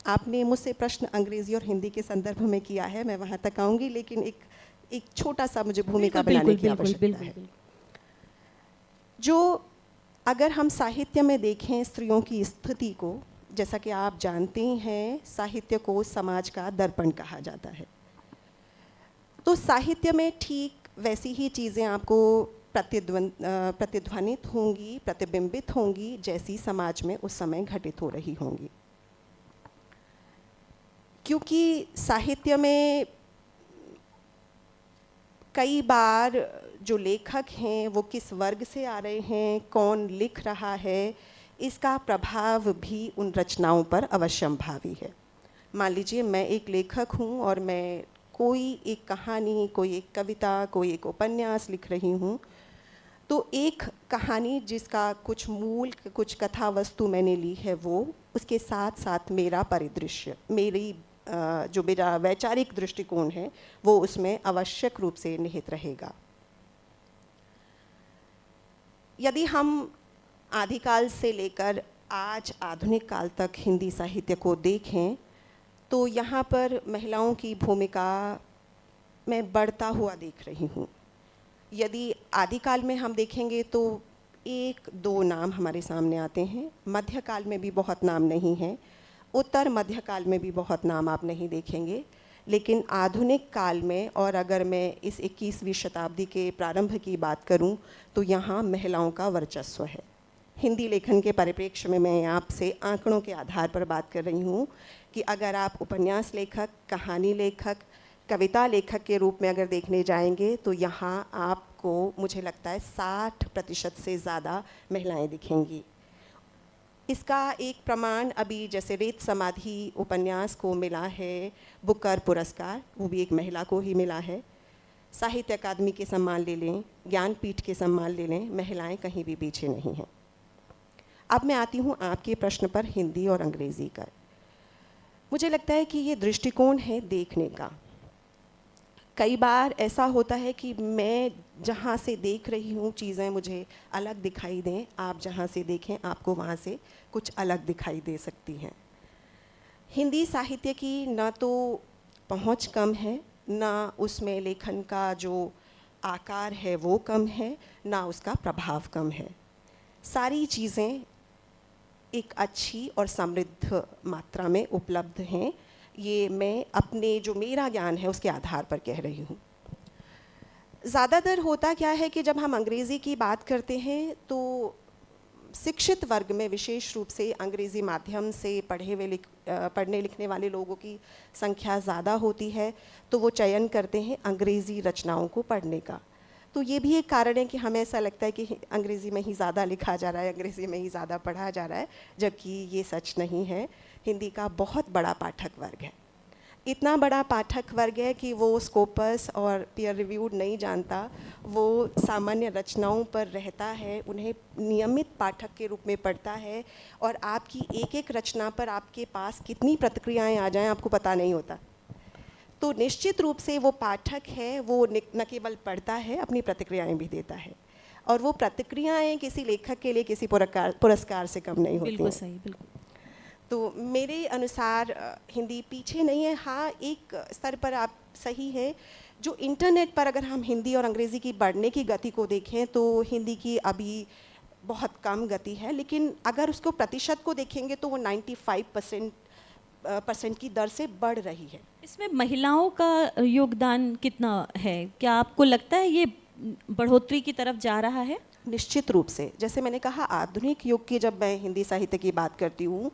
आपने मुझसे प्रश्न अंग्रेज़ी और हिंदी के संदर्भ में किया है, मैं वहाँ तक आऊँगी, लेकिन एक छोटा सा मुझे भूमिका बनाने की आवश्यकता है। जो अगर हम साहित्य में देखें स्त्रियों की स्थिति को, जैसा कि आप जानते हैं साहित्य को समाज का दर्पण कहा जाता है, तो साहित्य में ठीक वैसी ही चीज़ें आपको प्रतिध्वनित होंगी, प्रतिबिंबित होंगी, जैसी समाज में उस समय घटित हो रही होंगी। क्योंकि साहित्य में कई बार जो लेखक हैं वो किस वर्ग से आ रहे हैं, कौन लिख रहा है, इसका प्रभाव भी उन रचनाओं पर अवश्यंभावी है। मान लीजिए मैं एक लेखक हूँ और मैं कोई एक कहानी, कोई एक कविता, कोई एक उपन्यास लिख रही हूँ, तो एक कहानी जिसका कुछ मूल, कुछ कथा वस्तु मैंने ली है, वो उसके साथ साथ मेरा परिदृश्य, मेरी जो मेरा वैचारिक दृष्टिकोण है वो उसमें आवश्यक रूप से निहित रहेगा। यदि हम आदिकाल से लेकर आज आधुनिक काल तक हिंदी साहित्य को देखें तो यहाँ पर महिलाओं की भूमिका मैं बढ़ता हुआ देख रही हूँ। यदि आदिकाल में हम देखेंगे तो एक दो नाम हमारे सामने आते हैं, मध्यकाल में भी बहुत नाम नहीं हैं, उत्तर मध्यकाल में भी बहुत नाम आप नहीं देखेंगे, लेकिन आधुनिक काल में, और अगर मैं इस 21वीं शताब्दी के प्रारंभ की बात करूं, तो यहाँ महिलाओं का वर्चस्व है। हिंदी लेखन के परिप्रेक्ष्य में मैं आपसे आंकड़ों के आधार पर बात कर रही हूँ कि अगर आप उपन्यास लेखक, कहानी लेखक, कविता लेखक के रूप में अगर देखने जाएंगे तो यहाँ आपको मुझे लगता है 60% से ज़्यादा महिलाएं दिखेंगी। इसका एक प्रमाण अभी जैसे रेत समाधि उपन्यास को मिला है बुकर पुरस्कार, वो भी एक महिला को ही मिला है। साहित्य अकादमी के सम्मान ले लें, ज्ञानपीठ के सम्मान ले लें, महिलाएं कहीं भी पीछे नहीं हैं। अब मैं आती हूँ आपके प्रश्न पर हिंदी और अंग्रेज़ी का। मुझे लगता है कि ये दृष्टिकोण है देखने का। कई बार ऐसा होता है कि मैं जहाँ से देख रही हूँ चीज़ें मुझे अलग दिखाई दें, आप जहाँ से देखें आपको वहाँ से कुछ अलग दिखाई दे सकती हैं। हिंदी साहित्य की न तो पहुँच कम है, ना उसमें लेखन का जो आकार है वो कम है, ना उसका प्रभाव कम है। सारी चीज़ें एक अच्छी और समृद्ध मात्रा में उपलब्ध हैं। ये मैं अपने जो मेरा ज्ञान है उसके आधार पर कह रही हूँ। ज़्यादातर होता क्या है कि जब हम अंग्रेज़ी की बात करते हैं तो शिक्षित वर्ग में विशेष रूप से अंग्रेज़ी माध्यम से पढ़ने लिखने वाले लोगों की संख्या ज़्यादा होती है, तो वो चयन करते हैं अंग्रेज़ी रचनाओं को पढ़ने का। तो ये भी एक कारण है कि हमें ऐसा लगता है कि अंग्रेज़ी में ही ज़्यादा लिखा जा रहा है, अंग्रेज़ी में ही ज़्यादा पढ़ा जा रहा है, जबकि ये सच नहीं है। हिंदी का बहुत बड़ा पाठक वर्ग है, इतना बड़ा पाठक वर्ग है कि वो स्कोपस और पीयर रिव्यूड नहीं जानता, वो सामान्य रचनाओं पर रहता है, उन्हें नियमित पाठक के रूप में पढ़ता है, और आपकी एक एक रचना पर आपके पास कितनी प्रतिक्रियाएं आ जाएं आपको पता नहीं होता। तो निश्चित रूप से वो पाठक है, वो न केवल पढ़ता है, अपनी प्रतिक्रियाएं भी देता है, और वो प्रतिक्रियाएं किसी लेखक के लिए किसी पुरस्कार से कम नहीं होती। बिल्कुल सही, बिल्कुल। तो मेरे अनुसार हिंदी पीछे नहीं है। हाँ, एक स्तर पर आप सही है, जो इंटरनेट पर अगर हम हिंदी और अंग्रेज़ी की बढ़ने की गति को देखें तो हिंदी की अभी बहुत कम गति है, लेकिन अगर उसको प्रतिशत को देखेंगे तो वो 95% की दर से बढ़ रही है। इसमें महिलाओं का योगदान कितना है? क्या आपको लगता है ये बढ़ोतरी की तरफ जा रहा है? निश्चित रूप से। जैसे मैंने कहा, आधुनिक युग की जब मैं हिंदी साहित्य की बात करती हूँ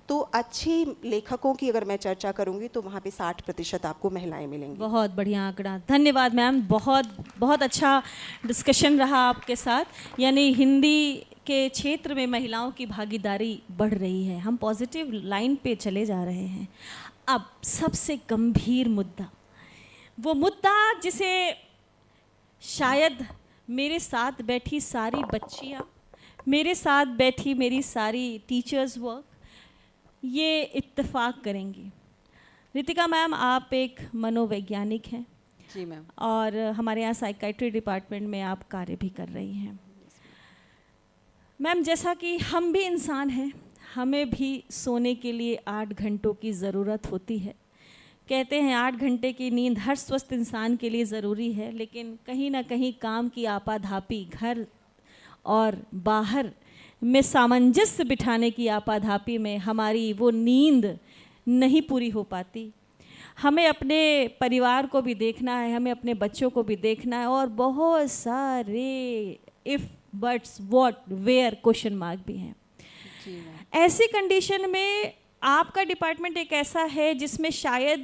तो अच्छे लेखकों की अगर मैं चर्चा करूँगी तो वहाँ पे 60% आपको महिलाएं मिलेंगी। बहुत बढ़िया आंकड़ा, धन्यवाद मैम। बहुत अच्छा डिस्कशन रहा आपके साथ। यानी हिंदी के क्षेत्र में महिलाओं की भागीदारी बढ़ रही है, हम पॉजिटिव लाइन पे चले जा रहे हैं। अब सबसे गंभीर मुद्दा, वो मुद्दा जिसे शायद मेरे साथ बैठी सारी बच्चियाँ, मेरे साथ बैठी मेरी सारी टीचर्स वर्क ये इत्तेफाक करेंगी। रितिका मैम, आप एक मनोवैज्ञानिक हैं जी मैम। और हमारे यहाँ साइकाइट्री डिपार्टमेंट में आप कार्य भी कर रही हैं। मैम, जैसा कि हम भी इंसान हैं, हमें भी सोने के लिए 8 घंटों की ज़रूरत होती है। कहते हैं 8 घंटे की नींद हर स्वस्थ इंसान के लिए ज़रूरी है, लेकिन कहीं ना कहीं काम की आपाधापी, घर और बाहर में सामंजस्य बिठाने की आपाधापी में हमारी वो नींद नहीं पूरी हो पाती। हमें अपने परिवार को भी देखना है, हमें अपने बच्चों को भी देखना है, और बहुत सारे if, buts, what, where question mark भी हैं। ऐसी कंडीशन में आपका डिपार्टमेंट एक ऐसा है जिसमें शायद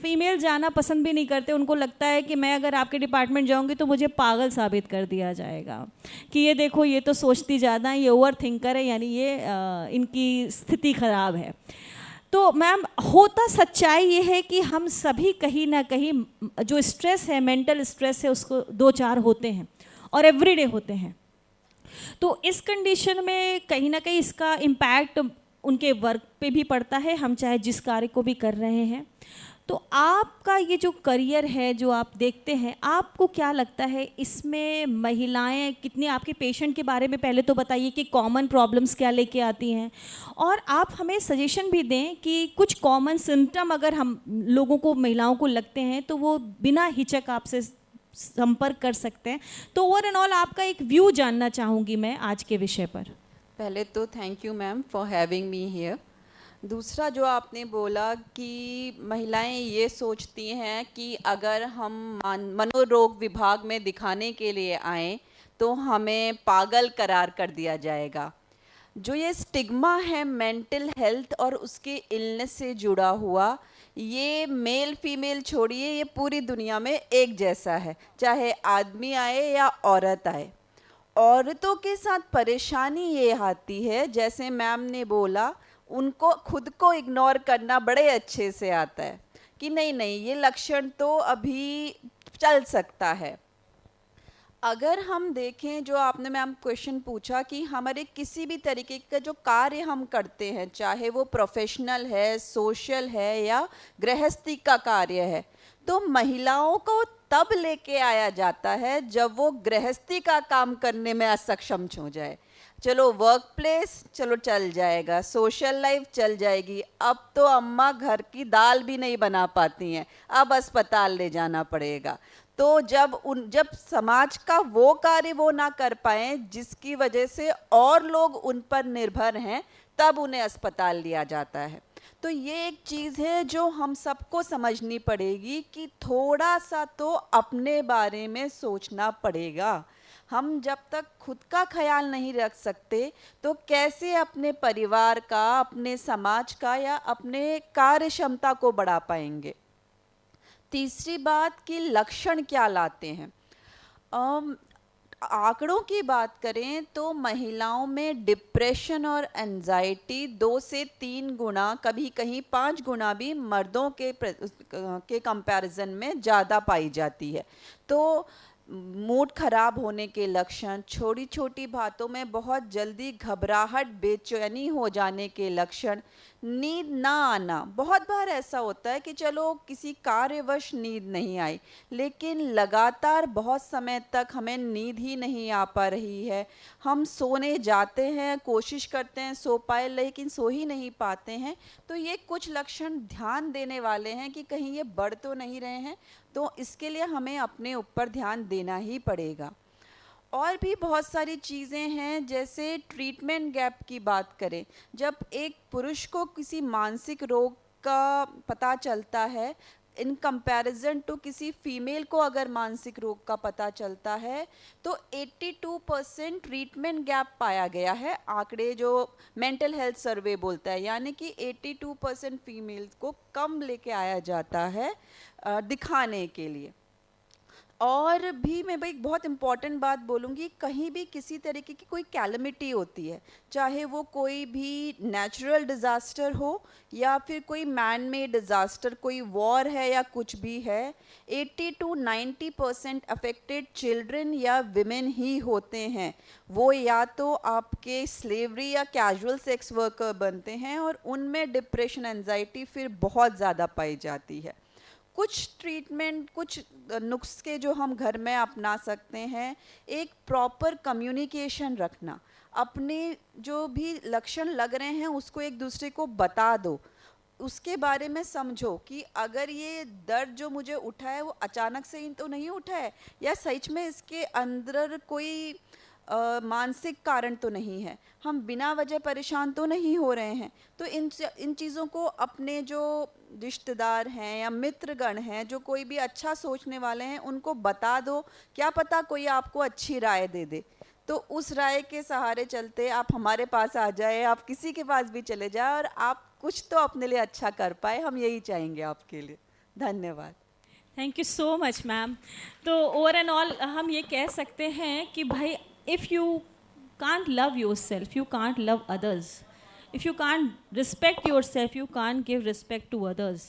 फीमेल जाना पसंद भी नहीं करते। उनको लगता है कि मैं अगर आपके डिपार्टमेंट जाऊंगी तो मुझे पागल साबित कर दिया जाएगा कि ये देखो, ये तो सोचती ज़्यादा है, ये ओवर थिंकर है, यानी ये इनकी स्थिति ख़राब है। तो मैम, होता सच्चाई ये है कि हम सभी कहीं ना कहीं जो स्ट्रेस है, मेंटल स्ट्रेस है, उसको 2-4 होते हैं और एवरीडे होते हैं। तो इस कंडीशन में कहीं ना कहीं इसका इम्पैक्ट उनके वर्क पे भी पड़ता है, हम चाहे जिस कार्य को भी कर रहे हैं। तो आपका ये जो करियर है, जो आप देखते हैं, आपको क्या लगता है इसमें महिलाएं कितनी, आपके पेशेंट के बारे में पहले तो बताइए कि कॉमन प्रॉब्लम्स क्या लेके आती हैं, और आप हमें सजेशन भी दें कि कुछ कॉमन सिम्टम अगर हम लोगों को, महिलाओं को लगते हैं तो वो बिना हिचक आपसे संपर्क कर सकते हैं। तो ओवर एंड ऑल आपका एक व्यू जानना चाहूँगी मैं आज के विषय पर। पहले तो thank you ma'am for having me here. दूसरा, जो आपने बोला कि महिलाएं ये सोचती हैं कि अगर हम मनोरोग विभाग में दिखाने के लिए आएँ तो हमें पागल करार कर दिया जाएगा। जो ये स्टिग्मा है मेंटल हेल्थ और उसके इलनेस से जुड़ा हुआ, ये मेल फीमेल छोड़िए, ये पूरी दुनिया में एक जैसा है, चाहे आदमी आए या औरत आए। औरतों के साथ परेशानी ये आती है, जैसे मैम ने बोला, उनको खुद को इग्नोर करना बड़े अच्छे से आता है कि नहीं नहीं, ये लक्षण तो अभी चल सकता है। अगर हम देखें, जो आपने मैम क्वेश्चन पूछा कि हमारे किसी भी तरीके का जो कार्य हम करते हैं, चाहे वो प्रोफेशनल है, सोशल है या गृहस्थी का कार्य है, तो महिलाओं को तब लेके आया जाता है जब वो गृहस्थी का काम करने में असक्षम हो जाए। चलो वर्क प्लेस चलो चल जाएगा, सोशल लाइफ चल जाएगी, अब तो अम्मा घर की दाल भी नहीं बना पाती हैं, अब अस्पताल ले जाना पड़ेगा। तो जब समाज का वो कार्य वो ना कर पाए जिसकी वजह से और लोग उन पर निर्भर हैं, तब उन्हें अस्पताल लिया जाता है। तो ये एक चीज़ है जो हम सबको समझनी पड़ेगी कि थोड़ा सा तो अपने बारे में सोचना पड़ेगा। हम जब तक खुद का ख्याल नहीं रख सकते तो कैसे अपने परिवार का, अपने समाज का या अपने कार्य क्षमता को बढ़ा पाएंगे। तीसरी बात कि लक्षण क्या लाते हैं। आंकड़ों की बात करें तो महिलाओं में डिप्रेशन और एंजाइटी 2 से 3 गुना, कभी कहीं 5 गुना भी मर्दों के कंपैरिजन में ज़्यादा पाई जाती है। तो मूड खराब होने के लक्षण, छोटी छोटी बातों में बहुत जल्दी घबराहट, बेचैनी हो जाने के लक्षण, नींद ना आना। बहुत बार ऐसा होता है कि चलो किसी कार्यवश नींद नहीं आई, लेकिन लगातार बहुत समय तक हमें नींद ही नहीं आ पा रही है। हम सोने जाते हैं, कोशिश करते हैं सो पाए, लेकिन सो ही नहीं पाते हैं। तो ये कुछ लक्षण ध्यान देने वाले हैं कि कहीं ये बढ़ तो नहीं रहे हैं। तो इसके लिए हमें अपने ऊपर ध्यान देना ही पड़ेगा। और भी बहुत सारी चीज़ें हैं, जैसे ट्रीटमेंट गैप की बात करें, जब एक पुरुष को किसी मानसिक रोग का पता चलता है इन कंपैरिजन टू किसी फीमेल को अगर मानसिक रोग का पता चलता है, तो 82% ट्रीटमेंट गैप पाया गया है। आंकड़े जो मेंटल हेल्थ सर्वे बोलता है, यानी कि 82% फीमेल्स को कम लेके आया जाता है दिखाने के लिए। और भी मैं भाई एक बहुत इम्पॉर्टेंट बात बोलूँगी, कहीं भी किसी तरीके की कोई कैलमिटी होती है, चाहे वो कोई भी नेचुरल डिज़ास्टर हो या फिर कोई मैन मेड डिज़ास्टर, कोई वॉर है या कुछ भी है, 80 to 90% अफेक्टेड चिल्ड्रन या विमेन ही होते हैं। वो या तो आपके स्लेवरी या कैजुअल सेक्स वर्कर बनते हैं और उनमें डिप्रेशन, एंजाइटी फिर बहुत ज़्यादा पाई जाती है। कुछ ट्रीटमेंट, कुछ नुस्खे जो हम घर में अपना सकते हैं, एक प्रॉपर कम्युनिकेशन रखना, अपने जो भी लक्षण लग रहे हैं उसको एक दूसरे को बता दो, उसके बारे में समझो कि अगर ये दर्द जो मुझे उठा है वो अचानक से ही तो नहीं उठा है, या सच में इसके अंदर कोई मानसिक कारण तो नहीं है, हम बिना वजह परेशान तो नहीं हो रहे हैं। तो इन चीज़ों को अपने जो रिश्तेदार हैं या मित्रगण हैं, जो कोई भी अच्छा सोचने वाले हैं, उनको बता दो। क्या पता कोई आपको अच्छी राय दे दे, तो उस राय के सहारे चलते आप हमारे पास आ जाए, आप किसी के पास भी चले जाए और आप कुछ तो अपने लिए अच्छा कर पाए, हम यही चाहेंगे आपके लिए। धन्यवाद। Thank you so much ma'am. तो ओवर एंड ऑल हम ये कह सकते हैं कि भाई, if you can't love yourself, you can't love others. If you can't respect yourself, you can't give respect to others.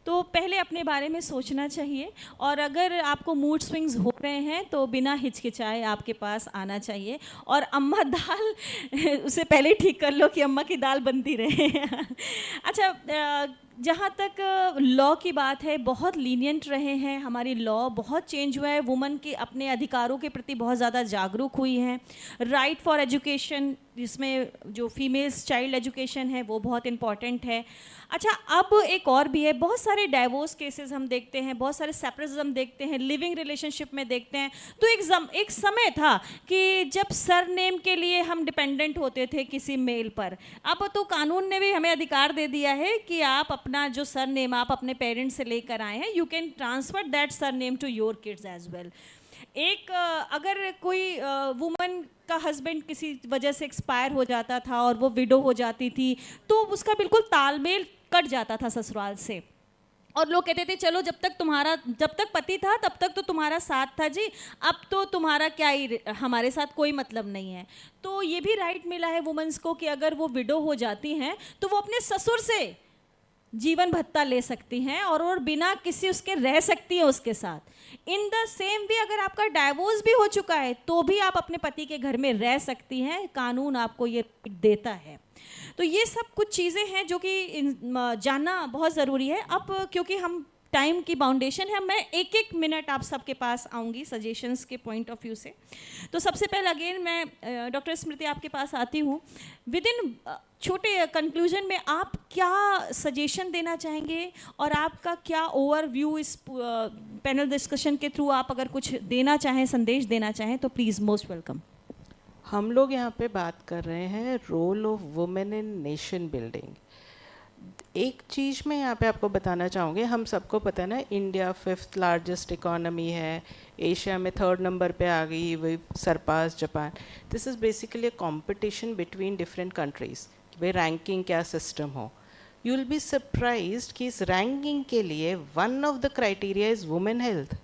तो पहले अपने बारे में सोचना चाहिए, और अगर आपको मूड स्विंग्स हो रहे हैं तो बिना हिचकिचाए आपके पास आना चाहिए। और अम्मा दाल उसे पहले ठीक कर लो कि अम्मा की दाल बनती रहे। अच्छा, जहाँ तक लॉ की बात है, बहुत लीनियंट रहे हैं हमारी लॉ, बहुत चेंज हुआ है, वुमन के अपने अधिकारों के प्रति बहुत ज़्यादा जागरूक हुई हैं। राइट फॉर एजुकेशन, जिसमें जो फीमेल्स चाइल्ड एजुकेशन है वो बहुत इम्पॉर्टेंट है। अच्छा, अब एक और भी है, बहुत सारे डाइवोर्स केसेस हम देखते हैं, बहुत सारे सेपरेटिज्म देखते हैं, लिविंग रिलेशनशिप में देखते हैं। तो एक समय था कि जब सरनेम के लिए हम डिपेंडेंट होते थे किसी मेल पर। अब तो कानून ने भी हमें अधिकार दे दिया है कि आप अपना जो सरनेम आप अपने पेरेंट्स से लेकर आए हैं, you can transfer that surname to your kids as well. एक अगर कोई वुमन का हस्बैंड किसी वजह से एक्सपायर हो जाता था और वो विडो हो जाती थी, तो उसका बिल्कुल तालमेल कट जाता था ससुराल से, और लोग कहते थे चलो जब तक पति था तब तक तो तुम्हारा साथ था जी, अब तो तुम्हारा क्या ही, हमारे साथ कोई मतलब नहीं है। तो ये भी राइट मिला है वुमेन्स को कि अगर वो विडो हो जाती हैं तो वो अपने ससुर से जीवन भत्ता ले सकती हैं और बिना किसी उसके रह सकती हैं उसके साथ। इन द सेम वे अगर आपका डाइवोर्स भी हो चुका है तो भी आप अपने पति के घर में रह सकती हैं, कानून आपको ये देता है। तो ये सब कुछ चीज़ें हैं जो कि जानना बहुत ज़रूरी है। अब क्योंकि हम टाइम की बाउंडेशन है, मैं एक एक मिनट आप सबके पास आऊँगी सजेशंस के पॉइंट ऑफ व्यू से। तो सबसे पहले अगेन मैं डॉक्टर स्मृति आपके पास आती हूँ। विद इन छोटे कंक्लूजन में आप क्या सजेशन देना चाहेंगे और आपका क्या ओवरव्यू इस पैनल डिस्कशन के थ्रू आप अगर कुछ देना चाहें, संदेश देना चाहें तो प्लीज़ मोस्ट वेलकम। हम लोग यहाँ पे बात कर रहे हैं role of women in nation building. एक चीज़ मैं यहाँ पे आपको बताना चाहूँगी, हम सबको पता है ना इंडिया 5th लार्जेस्ट इकोनॉमी है, एशिया में 3rd नंबर पे आ गई, वही surpass Japan. This is basically a competition between different countries, भाई रैंकिंग क्या सिस्टम हो। यू विल बी सरप्राइज्ड कि इस रैंकिंग के लिए one of the criteria is women health,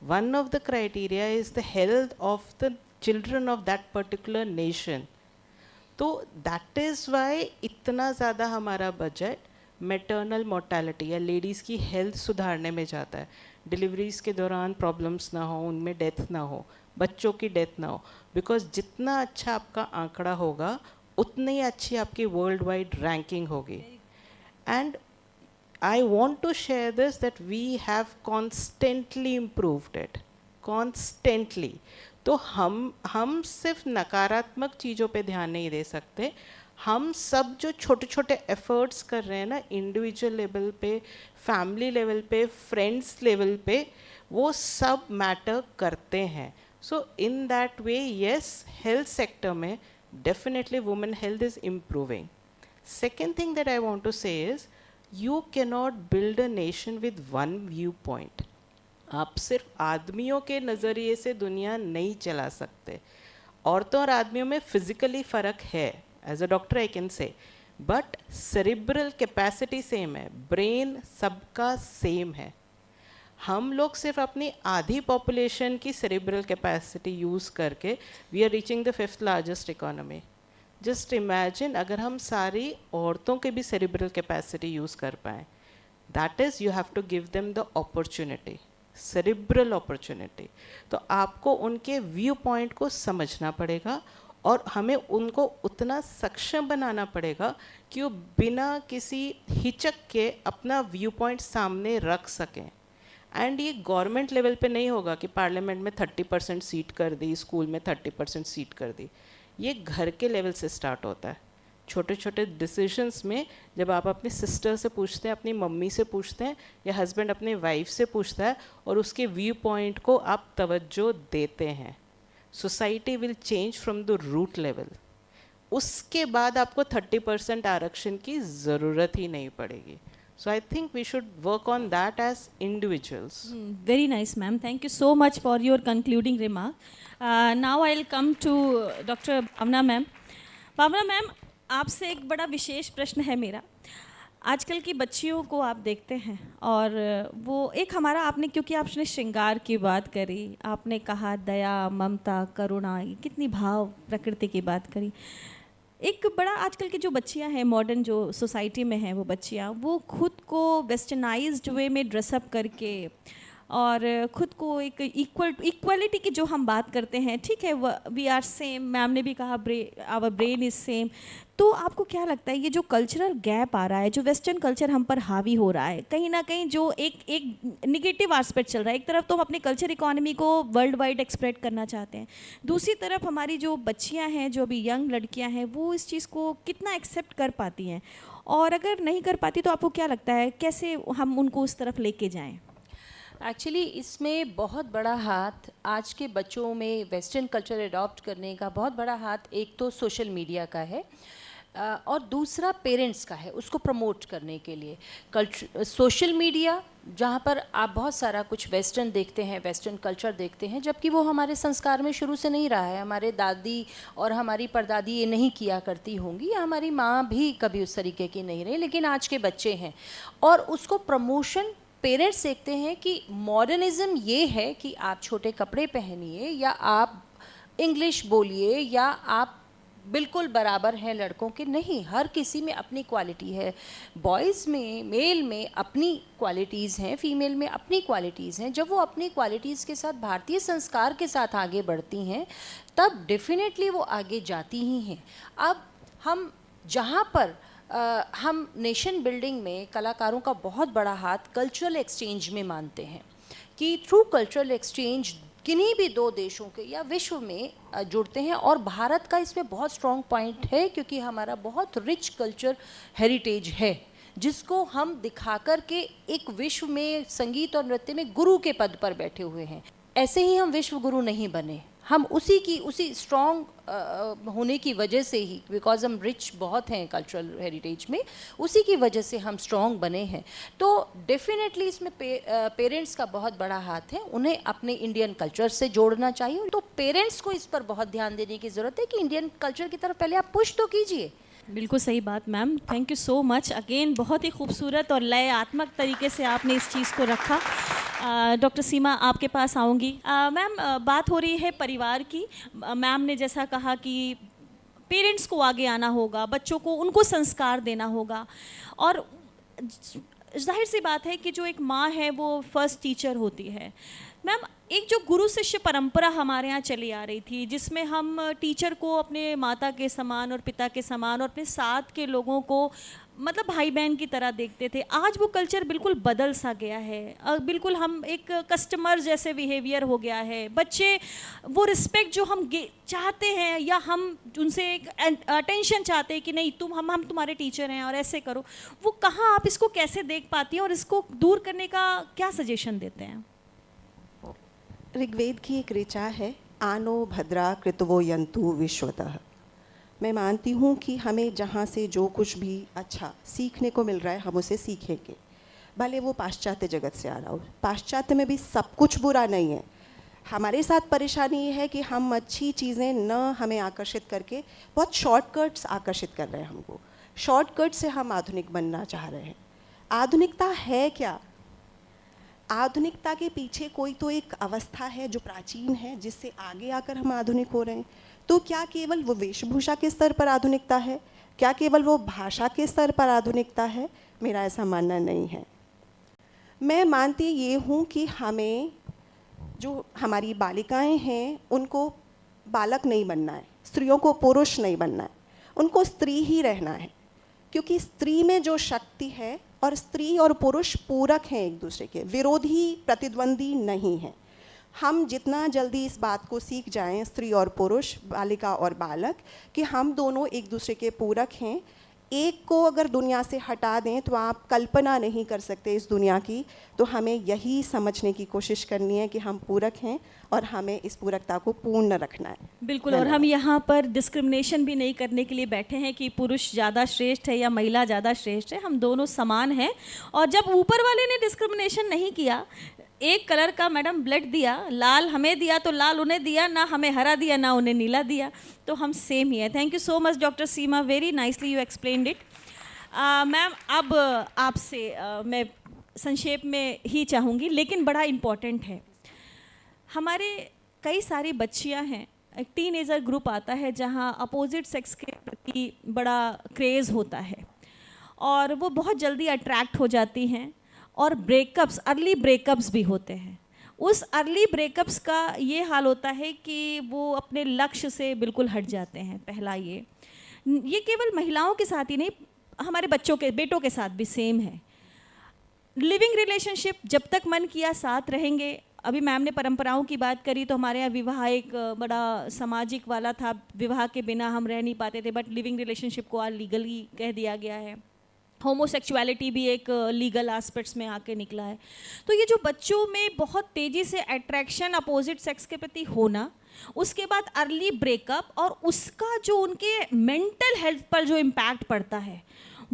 one of the criteria is the health of the children of that particular nation. तो दैट इज़ वाई इतना ज़्यादा हमारा बजट मैटरनल मोर्टेलिटी या लेडीज़ की हेल्थ सुधारने में जाता है। डिलीवरीज़ के दौरान प्रॉब्लम्स ना हो, उनमें डेथ ना हो, बच्चों की डेथ ना हो, बिकॉज जितना अच्छा आपका आंकड़ा होगा उतनी ही अच्छी आपकी वर्ल्ड वाइड रैंकिंग होगी। And I want to share this that we have constantly improved it, constantly. तो हम सिर्फ नकारात्मक चीज़ों पे ध्यान नहीं दे सकते, हम सब जो छोटे छोटे एफर्ट्स कर रहे हैं ना इंडिविजुअल लेवल पे, फैमिली लेवल पे, फ्रेंड्स लेवल पे, वो सब मैटर करते हैं। So in that way yes, health sector में definitely women health is improving. Second thing that I want to say is you cannot build a nation with one view point. आप सिर्फ आदमियों के नज़रिए से दुनिया नहीं चला सकते। औरतों और आदमियों में फिजिकली फ़र्क है, as a doctor I can say, but cerebral capacity same है, ब्रेन सबका सेम है। हम लोग सिर्फ अपनी आधी पॉपुलेशन की सेरिब्रल कैपेसिटी यूज़ करके we are reaching the 5th largest economy. Just imagine अगर हम सारी औरतों की भी सेरिब्रल कैपेसिटी यूज़ कर पाएँ, that is you have to give them the opportunity, cerebral opportunity. तो आपको उनके व्यू पॉइंट को समझना पड़ेगा और हमें उनको उतना सक्षम बनाना पड़ेगा कि वो बिना किसी हिचक के अपना व्यू पॉइंट सामने रख सकें। एंड ये गवर्नमेंट लेवल पे नहीं होगा कि पार्लियामेंट में 30% सीट कर दी, स्कूल में 30% सीट कर दी। ये घर के लेवल से स्टार्ट होता है। छोटे छोटे डिसीजंस में जब आप अपनी सिस्टर से पूछते हैं, अपनी मम्मी से पूछते हैं, या हस्बैंड अपने वाइफ से पूछता है और उसके व्यू पॉइंट को आप तवज्जो देते हैं, society will change from the root level. उसके बाद आपको 30% आरक्षण की ज़रूरत ही नहीं पड़ेगी। So I think we should work on that as individuals. Very nice, ma'am. Thank you so much for your concluding remark. Now I'll come to Dr. Bhavna ma'am. Bhavna ma'am, आपसे एक बड़ा विशेष प्रश्न है मेरा। आजकल की बच्चियों को आप देखते हैं और वो एक हमारा, आपने क्योंकि आपने श्रृंगार की बात करी, आपने कहा दया, ममता, करुणा, ये कितनी भाव प्रकृति की बात करी। एक बड़ा आजकल की जो बच्चियां हैं, मॉडर्न जो सोसाइटी में हैं वो बच्चियां, वो खुद को वेस्टर्नाइज्ड वे में ड्रेसअप करके और ख़ुद को एक इक्वलिटी की जो हम बात करते हैं, ठीक है, वी आर सेम, मैम ने भी कहा आवर ब्रेन इज़ सेम। तो आपको क्या लगता है ये जो कल्चरल गैप आ रहा है, जो वेस्टर्न कल्चर हम पर हावी हो रहा है, कहीं ना कहीं जो एक निगेटिव एस्पेक्ट चल रहा है, एक तरफ तो हम अपने कल्चर इकोनॉमी को वर्ल्ड वाइड एक्सप्रेट करना चाहते हैं, दूसरी तरफ हमारी जो बच्चियां हैं, जो अभी यंग लड़कियां हैं, वो इस चीज़ को कितना एक्सेप्ट कर पाती हैं, और अगर नहीं कर पाती तो आपको क्या लगता है कैसे हम उनको उस तरफ लेके जाएँ? एक्चुअली इसमें बहुत बड़ा हाथ आज के बच्चों में वेस्टर्न कल्चर अडॉप्ट करने का बहुत बड़ा हाथ एक तो सोशल मीडिया का है और दूसरा पेरेंट्स का है, उसको प्रमोट करने के लिए। सोशल मीडिया जहाँ पर आप बहुत सारा कुछ वेस्टर्न देखते हैं, वेस्टर्न कल्चर देखते हैं, जबकि वो हमारे संस्कार में शुरू से नहीं रहा है। हमारे दादी और हमारी परदादी ये नहीं किया करती होंगी, या हमारी माँ भी कभी उस तरीके की नहीं रही, लेकिन आज के बच्चे हैं और उसको प्रमोशन पेरेंट्स देखते हैं कि मॉडर्निज्म ये है कि आप छोटे कपड़े पहनिए, या आप इंग्लिश बोलिए, या आप बिल्कुल बराबर हैं लड़कों के, नहीं, हर किसी में अपनी क्वालिटी है। बॉयज़ में, मेल में अपनी क्वालिटीज़ हैं, फीमेल में अपनी क्वालिटीज़ हैं। जब वो अपनी क्वालिटीज़ के साथ भारतीय संस्कार के साथ आगे बढ़ती हैं तब डेफिनेटली वो आगे जाती ही हैं। अब हम जहाँ पर हम नेशन बिल्डिंग में कलाकारों का बहुत बड़ा हाथ कल्चरल एक्सचेंज में मानते हैं कि थ्रू कल्चरल एक्सचेंज किन्हीं भी दो देशों के या विश्व में जुड़ते हैं, और भारत का इसमें बहुत स्ट्रॉन्ग पॉइंट है क्योंकि हमारा बहुत रिच कल्चर हेरिटेज है जिसको हम दिखा कर के एक विश्व में संगीत और नृत्य में गुरु के पद पर बैठे हुए हैं। ऐसे ही हम विश्व गुरु नहीं बने, हम उसी स्ट्रॉन्ग होने की वजह से ही, बिकॉज हम रिच बहुत हैं कल्चरल हेरिटेज में, उसी की वजह से हम स्ट्रॉन्ग बने हैं। तो डेफिनेटली इसमें पेरेंट्स का बहुत बड़ा हाथ है, उन्हें अपने इंडियन कल्चर से जोड़ना चाहिए। तो पेरेंट्स को इस पर बहुत ध्यान देने की ज़रूरत है कि इंडियन कल्चर की तरफ पहले आप पुश तो कीजिए। बिल्कुल सही बात ma'am, thank you so much again, बहुत ही खूबसूरत और लयात्मक तरीके से आपने इस चीज़ को रखा। डॉक्टर सीमा आपके पास आऊँगी। मैम बात हो रही है परिवार की। मैम ने जैसा कहा कि पेरेंट्स को आगे आना होगा, बच्चों को उनको संस्कार देना होगा, और जाहिर सी बात है कि जो एक माँ है वो फर्स्ट टीचर होती है। मैम एक जो गुरु शिष्य परंपरा हमारे यहाँ चली आ रही थी जिसमें हम टीचर को अपने माता के समान और पिता के समान और अपने साथ के लोगों को मतलब भाई बहन की तरह देखते थे, आज वो कल्चर बिल्कुल बदल सा गया है। बिल्कुल हम एक कस्टमर जैसे बिहेवियर हो गया है। बच्चे वो रिस्पेक्ट जो हम चाहते हैं या हम उनसे एक अटेंशन चाहते हैं कि नहीं हम तुम्हारे टीचर हैं और ऐसे करो, वो कहाँ, आप इसको कैसे देख पाती हैं और इसको दूर करने का क्या सजेशन देते हैं? ऋग्वेद की एक ऋचा है, आनो भद्रा कृतवो यंतु विश्वतः। मैं मानती हूँ कि हमें जहाँ से जो कुछ भी अच्छा सीखने को मिल रहा है हम उसे सीखेंगे, भले वो पाश्चात्य जगत से आ रहा हो। पाश्चात्य में भी सब कुछ बुरा नहीं है। हमारे साथ परेशानी ये है कि हम अच्छी चीज़ें न हमें आकर्षित करके बहुत शॉर्टकट्स आकर्षित कर रहे हैं हमको। शॉर्टकट से हम आधुनिक बनना चाह रहे हैं। आधुनिकता है क्या? आधुनिकता के पीछे कोई तो एक अवस्था है जो प्राचीन है जिससे आगे आकर हम आधुनिक हो रहे हैं। तो क्या केवल वो वेशभूषा के स्तर पर आधुनिकता है? क्या केवल वो भाषा के स्तर पर आधुनिकता है? मेरा ऐसा मानना नहीं है। मैं मानती ये हूँ कि हमें जो हमारी बालिकाएं हैं उनको बालक नहीं बनना है, स्त्रियों को पुरुष नहीं बनना है, उनको स्त्री ही रहना है, क्योंकि स्त्री में जो शक्ति है, और स्त्री और पुरुष पूरक हैं एक दूसरे के, विरोधी प्रतिद्वंदी नहीं हैं। हम जितना जल्दी इस बात को सीख जाएं, स्त्री और पुरुष, बालिका और बालक, कि हम दोनों एक दूसरे के पूरक हैं। एक को अगर दुनिया से हटा दें तो आप कल्पना नहीं कर सकते इस दुनिया की। तो हमें यही समझने की कोशिश करनी है कि हम पूरक हैं और हमें इस पूरकता को पूर्ण रखना है। बिल्कुल, और हम यहाँ पर डिस्क्रिमिनेशन भी नहीं करने के लिए बैठे हैं कि पुरुष ज़्यादा श्रेष्ठ है या महिला ज़्यादा श्रेष्ठ है। हम दोनों समान हैं। और जब ऊपर वाले ने डिस्क्रिमिनेशन नहीं किया, एक कलर का मैडम ब्लड दिया, लाल हमें दिया तो लाल उन्हें दिया, ना हमें हरा दिया ना उन्हें नीला दिया, तो हम सेम ही है। Thank you so much doctor Seema, very nicely you explained it. Ma'am अब आपसे मैं संक्षेप में ही चाहूँगी, लेकिन बड़ा इम्पॉर्टेंट है। हमारे कई सारी बच्चियाँ हैं, एक टीनेजर ग्रुप आता है जहाँ अपोजिट सेक्स के प्रति बड़ा क्रेज़ होता है और वो बहुत जल्दी अट्रैक्ट हो जाती हैं, और ब्रेकअप्स, अर्ली ब्रेकअप्स भी होते हैं। उस अर्ली ब्रेकअप्स का ये हाल होता है कि वो अपने लक्ष्य से बिल्कुल हट जाते हैं। पहला ये केवल महिलाओं के साथ ही नहीं, हमारे बेटों के साथ भी सेम है। लिविंग रिलेशनशिप जब तक मन किया साथ रहेंगे। अभी मैम ने परंपराओं की बात करी तो हमारे यहाँ विवाह एक बड़ा सामाजिक वाला था, विवाह के बिना हम रह नहीं पाते थे, बट लिविंग रिलेशनशिप को आज लीगली कह दिया गया है। होमोसेक्सुअलिटी भी एक लीगल एस्पेक्ट्स में आके निकला है। तो ये जो बच्चों में बहुत तेज़ी से अट्रैक्शन अपोजिट सेक्स के प्रति होना, उसके बाद अर्ली ब्रेकअप और उसका जो उनके मेंटल हेल्थ पर जो इम्पैक्ट पड़ता है,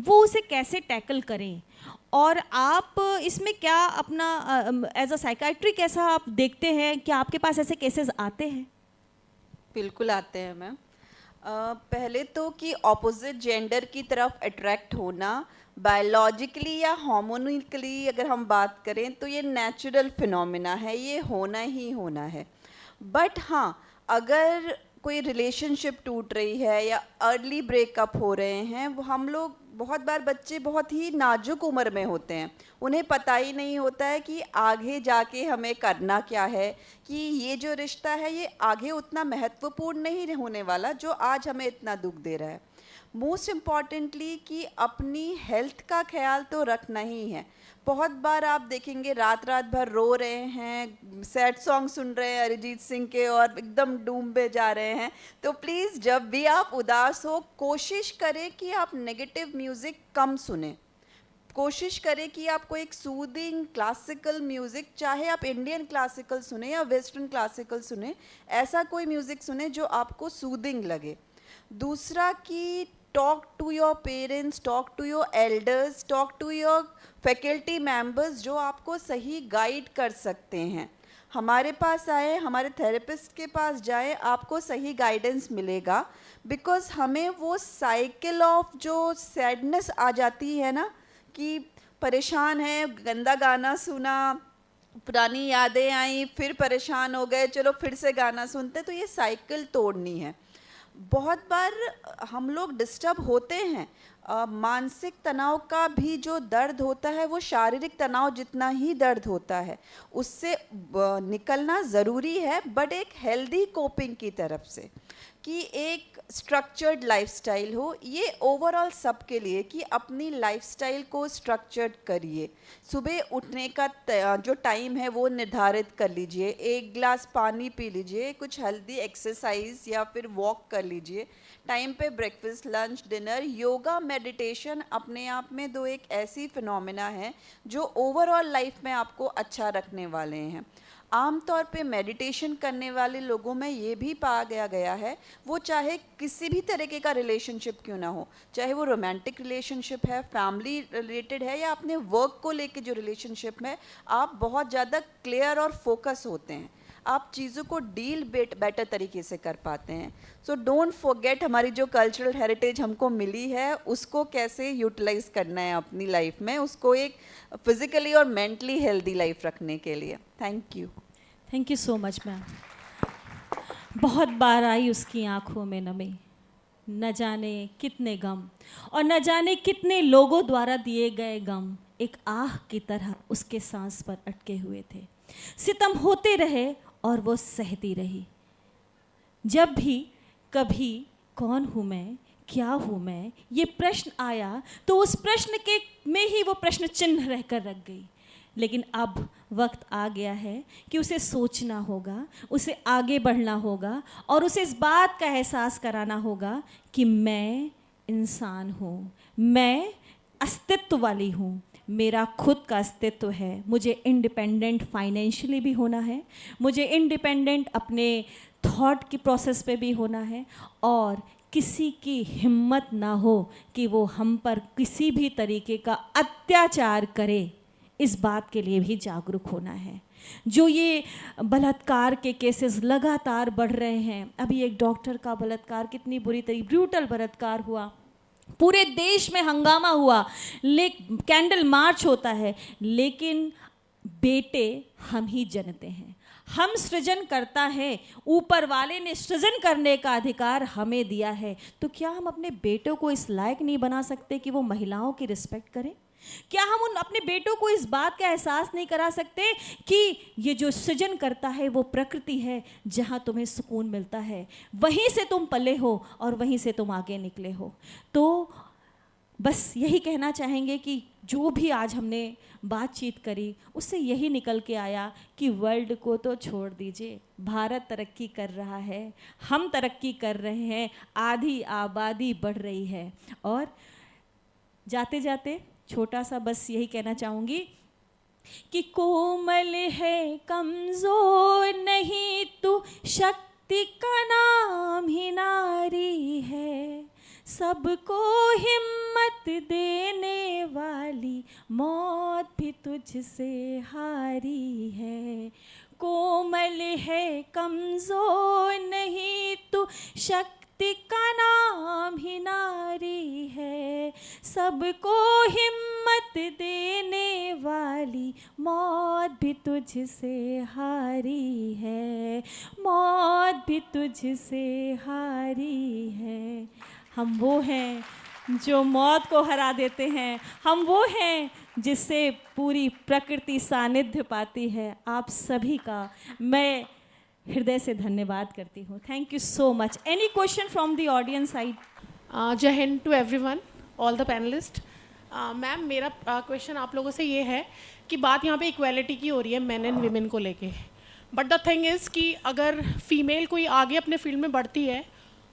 वो उसे कैसे टैकल करें, और आप इसमें क्या अपना एज अ साइकाइट्री कैसा आप देखते हैं? क्या आपके पास ऐसे केसेस आते हैं? बिल्कुल आते हैं मैम। पहले तो कि ऑपोजिट जेंडर की तरफ अट्रैक्ट होना, बायोलॉजिकली या हार्मोनिकली अगर हम बात करें तो ये नेचुरल फिनोमिना है, ये होना ही होना है। बट हाँ, अगर कोई रिलेशनशिप टूट रही है या अर्ली ब्रेकअप हो रहे हैं, वो हम लोग बहुत बार बच्चे बहुत ही नाजुक उम्र में होते हैं, उन्हें पता ही नहीं होता है कि आगे जाके हमें करना क्या है, कि ये जो रिश्ता है ये आगे उतना महत्वपूर्ण नहीं होने वाला जो आज हमें इतना दुख दे रहा है। मोस्ट इम्पॉर्टेंटली कि अपनी हेल्थ का ख्याल तो रखना ही है। बहुत बार आप देखेंगे रात रात भर रो रहे हैं, सैड सॉन्ग सुन रहे हैं अरिजीत सिंह के और एकदम डूम पे जा रहे हैं। तो प्लीज़ जब भी आप उदास हो कोशिश करें कि आप नेगेटिव म्यूज़िक कम सुने। कोशिश करें कि आपको एक सूदिंग क्लासिकल म्यूज़िक, चाहे आप इंडियन क्लासिकल सुने या वेस्टर्न क्लासिकल सुने, ऐसा कोई म्यूज़िक सुने जो आपको सूदिंग लगे। दूसरा कि talk to your parents, talk to your elders, talk to your faculty members जो आपको सही गाइड कर सकते हैं। हमारे पास आए, हमारे थेरेपिस्ट के पास जाए, आपको सही गाइडेंस मिलेगा। बिकॉज़ हमें वो साइकिल ऑफ जो सैडनेस आ जाती है ना, कि परेशान है, गंदा गाना सुना, पुरानी यादें आई, फिर परेशान हो गए, चलो फिर से गाना सुनते, तो ये साइकिल तोड़नी है। बहुत बार हम लोग डिस्टर्ब होते हैं, मानसिक तनाव का भी जो दर्द होता है वो शारीरिक तनाव जितना ही दर्द होता है, उससे निकलना ज़रूरी है, बट एक हेल्दी कोपिंग की तरफ से, कि एक स्ट्रक्चर्ड लाइफस्टाइल हो। ये ओवरऑल सबके लिए कि अपनी लाइफस्टाइल को स्ट्रक्चर्ड करिए। सुबह उठने का जो टाइम है वो निर्धारित कर लीजिए, 1 गिलास पानी पी लीजिए, कुछ हेल्दी एक्सरसाइज या फिर वॉक कर लीजिए, टाइम पे breakfast, lunch, dinner. Yoga, meditation अपने आप में 2 एक ऐसी फिनोमेना है जो ओवरऑल लाइफ में आपको अच्छा रखने वाले हैं। आमतौर पे मेडिटेशन करने वाले लोगों में ये भी पाया गया है, वो चाहे किसी भी तरीके का रिलेशनशिप क्यों ना हो, चाहे वो रोमांटिक रिलेशनशिप है, फैमिली रिलेटेड है, या अपने वर्क को लेके जो रिलेशनशिप है, आप बहुत ज़्यादा क्लियर और फोकस होते हैं, आप चीज़ों को डील बेटर तरीके से कर पाते हैं। सो डोंट फॉरगेट हमारी जो कल्चरल हेरिटेज हमको मिली है उसको कैसे यूटिलाइज करना है अपनी लाइफ में, उसको एक फिजिकली और मेंटली हेल्दी लाइफ रखने के लिए। Thank you so much ma'am. बहुत बार आई उसकी आंखों में नमी, न जाने कितने गम और न जाने कितने लोगों द्वारा दिए गए गम एक आह की तरह उसके सांस पर अटके हुए थे। सितम होते रहे और वो सहती रही। जब भी कभी कौन हूँ मैं, क्या हूँ मैं, ये प्रश्न आया तो उस प्रश्न के में ही वो प्रश्न चिन्ह रहकर रख गई। लेकिन अब वक्त आ गया है कि उसे सोचना होगा, उसे आगे बढ़ना होगा और उसे इस बात का एहसास कराना होगा कि मैं इंसान हूँ, मैं अस्तित्व वाली हूँ, मेरा खुद का अस्तित्व है। मुझे इंडिपेंडेंट फाइनेंशियली भी होना है, मुझे इंडिपेंडेंट अपने थॉट की प्रोसेस पे भी होना है, और किसी की हिम्मत ना हो कि वो हम पर किसी भी तरीके का अत्याचार करे, इस बात के लिए भी जागरूक होना है। जो ये बलात्कार के केसेस लगातार बढ़ रहे हैं, अभी एक डॉक्टर का बलात्कार, कितनी बुरी तरीके ब्रूटल बलात्कार हुआ, पूरे देश में हंगामा हुआ, कैंडल मार्च होता है, लेकिन बेटे हम ही जनते हैं, हम सृजन करता है, ऊपर वाले ने सृजन करने का अधिकार हमें दिया है। तो क्या हम अपने बेटों को इस लायक नहीं बना सकते कि वो महिलाओं की रिस्पेक्ट करें? क्या हम उन अपने बेटों को इस बात का एहसास नहीं करा सकते कि ये जो सृजन करता है वो प्रकृति है, जहाँ तुम्हें सुकून मिलता है, वहीं से तुम पले हो और वहीं से तुम आगे निकले हो। तो बस यही कहना चाहेंगे कि जो भी आज हमने बातचीत करी उससे यही निकल के आया कि वर्ल्ड को तो छोड़ दीजिए, भारत तरक्की कर रहा है, हम तरक्की कर रहे हैं, आधी आबादी बढ़ रही है। और जाते जाते छोटा सा बस यही कहना चाहूँगी कि कोमल है, कमज़ोर नहीं तू, शक्ति का नाम ही नारी है, सबको हिम्मत देने वाली मौत भी तुझसे हारी है। कोमल है, कमज़ोर नहीं तू, शक्ति का नाम ही नारी है, सबको हिम्मत हिम्मत देने वाली मौत भी तुझसे हारी है, मौत भी तुझसे हारी है। हम वो हैं जो मौत को हरा देते हैं, हम वो हैं जिससे पूरी प्रकृति सानिध्य पाती है। आप सभी का मैं हृदय से धन्यवाद करती हूँ। Thank you so much. Any question from the audience side? जय हिंद to everyone, all the panelist. Ma'am, मेरा क्वेश्चन आप लोगों से ये है कि बात यहाँ पे इक्वालिटी की हो रही है मेन एंड वीमेन को लेके, बट द थिंग इज़ कि अगर फीमेल कोई आगे अपने फील्ड में बढ़ती है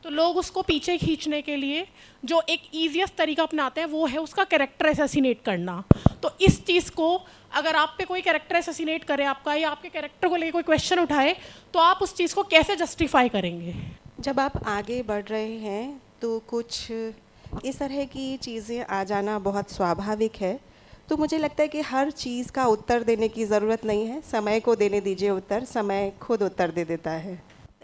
तो लोग उसको पीछे खींचने के लिए जो एक ईजीएस्ट तरीका अपनाते हैं वो है उसका कैरेक्टर असैसिनेट करना। तो इस चीज़ को अगर आप पे कोई कैरेक्टर असैसिनेट करे आपका, या आपके कैरेक्टर को लेके कोई क्वेश्चन उठाए, तो आप उस चीज़ को कैसे जस्टिफाई करेंगे? जब आप आगे बढ़ रहे हैं तो कुछ इस तरह की चीज़ें आ जाना बहुत स्वाभाविक है। तो मुझे लगता है कि हर चीज़ का उत्तर देने की ज़रूरत नहीं है, समय को देने दीजिए उत्तर, समय खुद उत्तर दे देता है।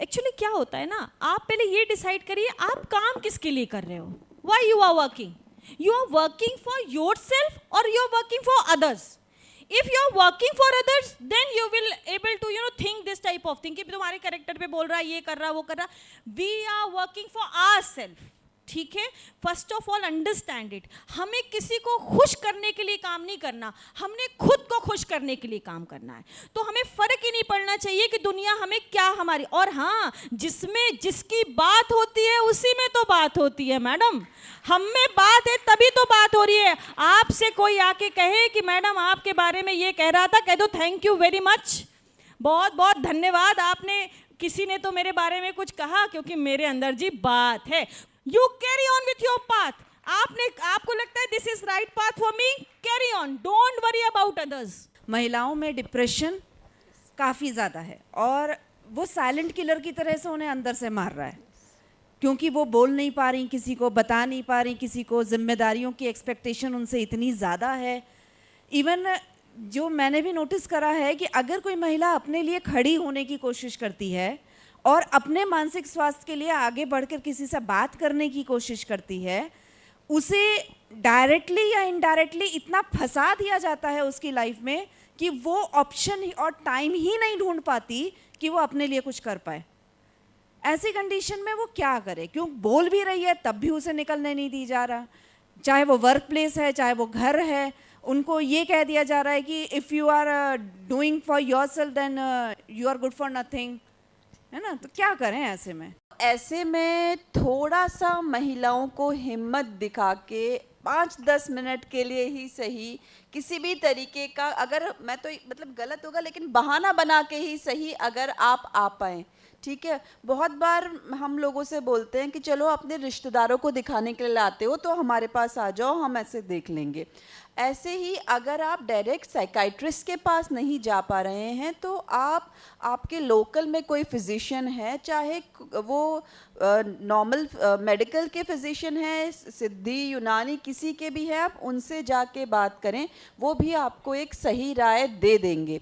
एक्चुअली क्या होता है ना, आप पहले ये डिसाइड करिए आप काम किसके लिए कर रहे हो। Why you are working? You are working for yourself और you are working for others? If you are working for others, then you will able to think this type of thing कि तुम्हारे कैरेक्टर पे बोल रहा है, ये कर रहा, वो कर रहा। We are working for ourselves, ठीक है? First of all understand it. हमें किसी को खुश करने के लिए काम नहीं करना, हमने खुद को खुश करने के लिए काम करना है। तो हमें फर्क ही नहीं पड़ना चाहिए कि दुनिया हमें क्या हमारी, और हाँ, जिसमें जिसकी बात होती है उसी में तो बात होती है मैडम। हम में बात है तभी तो बात हो रही है। आपसे कोई आके कहे कि मैडम आपके बारे में ये कह रहा था, कह दो थैंक यू वेरी मच, बहुत बहुत धन्यवाद, आपने किसी ने तो मेरे बारे में कुछ कहा, क्योंकि मेरे अंदर जी बात है। You carry on with your path. आपको लगता है this is right path for me, carry on, don't worry about others. महिलाओं में डिप्रेशन काफ़ी ज़्यादा है और वो साइलेंट किलर की तरह से उन्हें अंदर से मार रहा है, क्योंकि वो बोल नहीं पा रही, किसी को बता नहीं पा रही, किसी को जिम्मेदारियों की एक्सपेक्टेशन उनसे इतनी ज़्यादा है। इवन जो मैंने भी नोटिस करा है कि अगर कोई महिला अपने लिए खड़ी होने की कोशिश करती है और अपने मानसिक स्वास्थ्य के लिए आगे बढ़कर किसी से बात करने की कोशिश करती है, उसे डायरेक्टली या इनडायरेक्टली इतना फंसा दिया जाता है उसकी लाइफ में कि वो ऑप्शन और टाइम ही नहीं ढूंढ पाती कि वो अपने लिए कुछ कर पाए। ऐसी कंडीशन में वो क्या करे? क्यों बोल भी रही है तब भी उसे निकलने नहीं दी जा रहा, चाहे वो वर्क प्लेस है चाहे वो घर है। उनको ये कह दिया जा रहा है कि if you are doing for yourself then you are good for nothing, है ना? तो क्या करें ऐसे में? ऐसे में थोड़ा सा महिलाओं को हिम्मत दिखा के 5-10 मिनट के लिए ही सही, किसी भी तरीके का, अगर मैं तो मतलब गलत होगा लेकिन बहाना बना के ही सही, अगर आप आ पाएँ, ठीक है। बहुत बार हम लोगों से बोलते हैं कि चलो अपने रिश्तेदारों को दिखाने के लिए लाते हो तो हमारे पास आ जाओ, हम ऐसे देख लेंगे। ऐसे ही अगर आप डायरेक्ट साइकाइट्रिस्ट के पास नहीं जा पा रहे हैं तो आप आपके लोकल में कोई फिजिशियन है, चाहे वो नॉर्मल मेडिकल के फिजिशियन है, सिद्धि यूनानी किसी के भी है, आप उनसे जाके बात करें, वो भी आपको एक सही राय दे देंगे।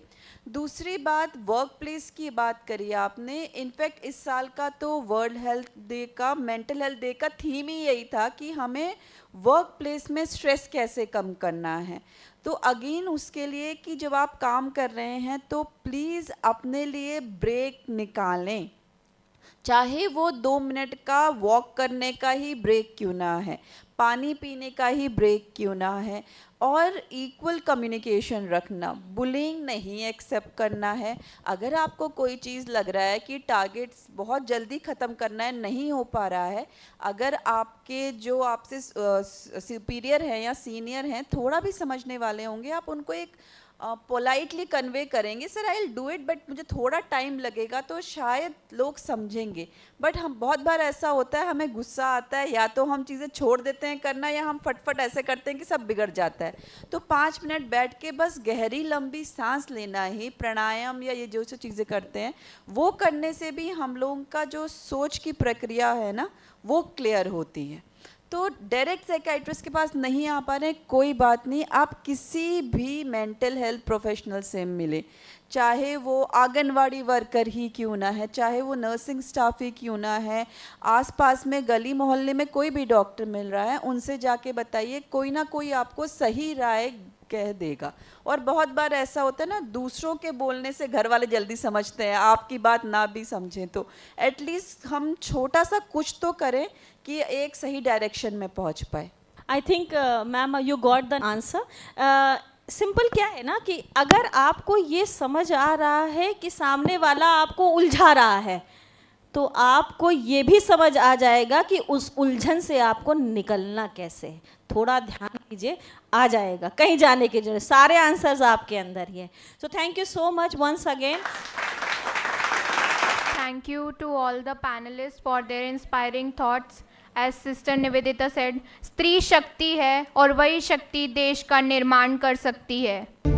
दूसरी बात, वर्क प्लेस की बात करी आपने। इनफैक्ट इस साल का तो वर्ल्ड हेल्थ डे का, मेंटल हेल्थ डे का थीम ही यही था कि हमें वर्क प्लेस में स्ट्रेस कैसे कम करना है। तो अगेन उसके लिए कि जब आप काम कर रहे हैं तो प्लीज़ अपने लिए ब्रेक निकालें, चाहे वो 2 मिनट का वॉक करने का ही ब्रेक क्यों ना है, पानी पीने का ही ब्रेक क्यों ना है, और इक्वल कम्युनिकेशन रखना, बुलिंग नहीं एक्सेप्ट करना है। अगर आपको कोई चीज़ लग रहा है कि टारगेट्स बहुत जल्दी ख़त्म करना है, नहीं हो पा रहा है, अगर आपके जो आपसे सुपीरियर हैं या सीनियर हैं थोड़ा भी समझने वाले होंगे, आप उनको एक पोलाइटली कन्वे करेंगे, sir I will do it but मुझे थोड़ा टाइम लगेगा, तो शायद लोग समझेंगे। बट हम बहुत बार ऐसा होता है, हमें गुस्सा आता है, या तो हम चीज़ें छोड़ देते हैं करना, या हम फटफट ऐसे करते हैं कि सब बिगड़ जाता है। तो 5 मिनट बैठ के बस गहरी लंबी सांस लेना ही, प्राणायाम या ये जो चीज़ें करते हैं वो करने से भी हम लोगों का जो सोच की प्रक्रिया है ना वो क्लियर होती है। तो डायरेक्ट साइकाइट्रिस्ट के पास नहीं आ पा रहे हैं, कोई बात नहीं, आप किसी भी मेंटल हेल्थ प्रोफेशनल से मिले, चाहे वो आंगनवाड़ी वर्कर ही क्यों ना है, चाहे वो नर्सिंग स्टाफ ही क्यों ना है, आसपास में गली मोहल्ले में कोई भी डॉक्टर मिल रहा है, उनसे जाके बताइए, कोई ना कोई आपको सही राय कह देगा। और बहुत बार ऐसा होता है ना, दूसरों के बोलने से घर वाले जल्दी समझते हैं, आपकी बात ना भी समझें तो एटलीस्ट हम छोटा सा कुछ तो करें कि एक सही डायरेक्शन में पहुंच पाए। I think ma'am you got the answer. Simple क्या है ना कि अगर आपको ये समझ आ रहा है कि सामने वाला आपको उलझा रहा है, तो आपको ये भी समझ आ जाएगा कि उस उलझन से आपको निकलना कैसे है। थोड़ा ध्यान दीजिए, आ जाएगा, कहीं जाने की जरूरत, सारे आंसर्स आपके अंदर ही है। So thank you so much once again. Thank you to all the panelists for their inspiring thoughts. As Sister Nivedita said, स्त्री शक्ति है और वही शक्ति देश का निर्माण कर सकती है।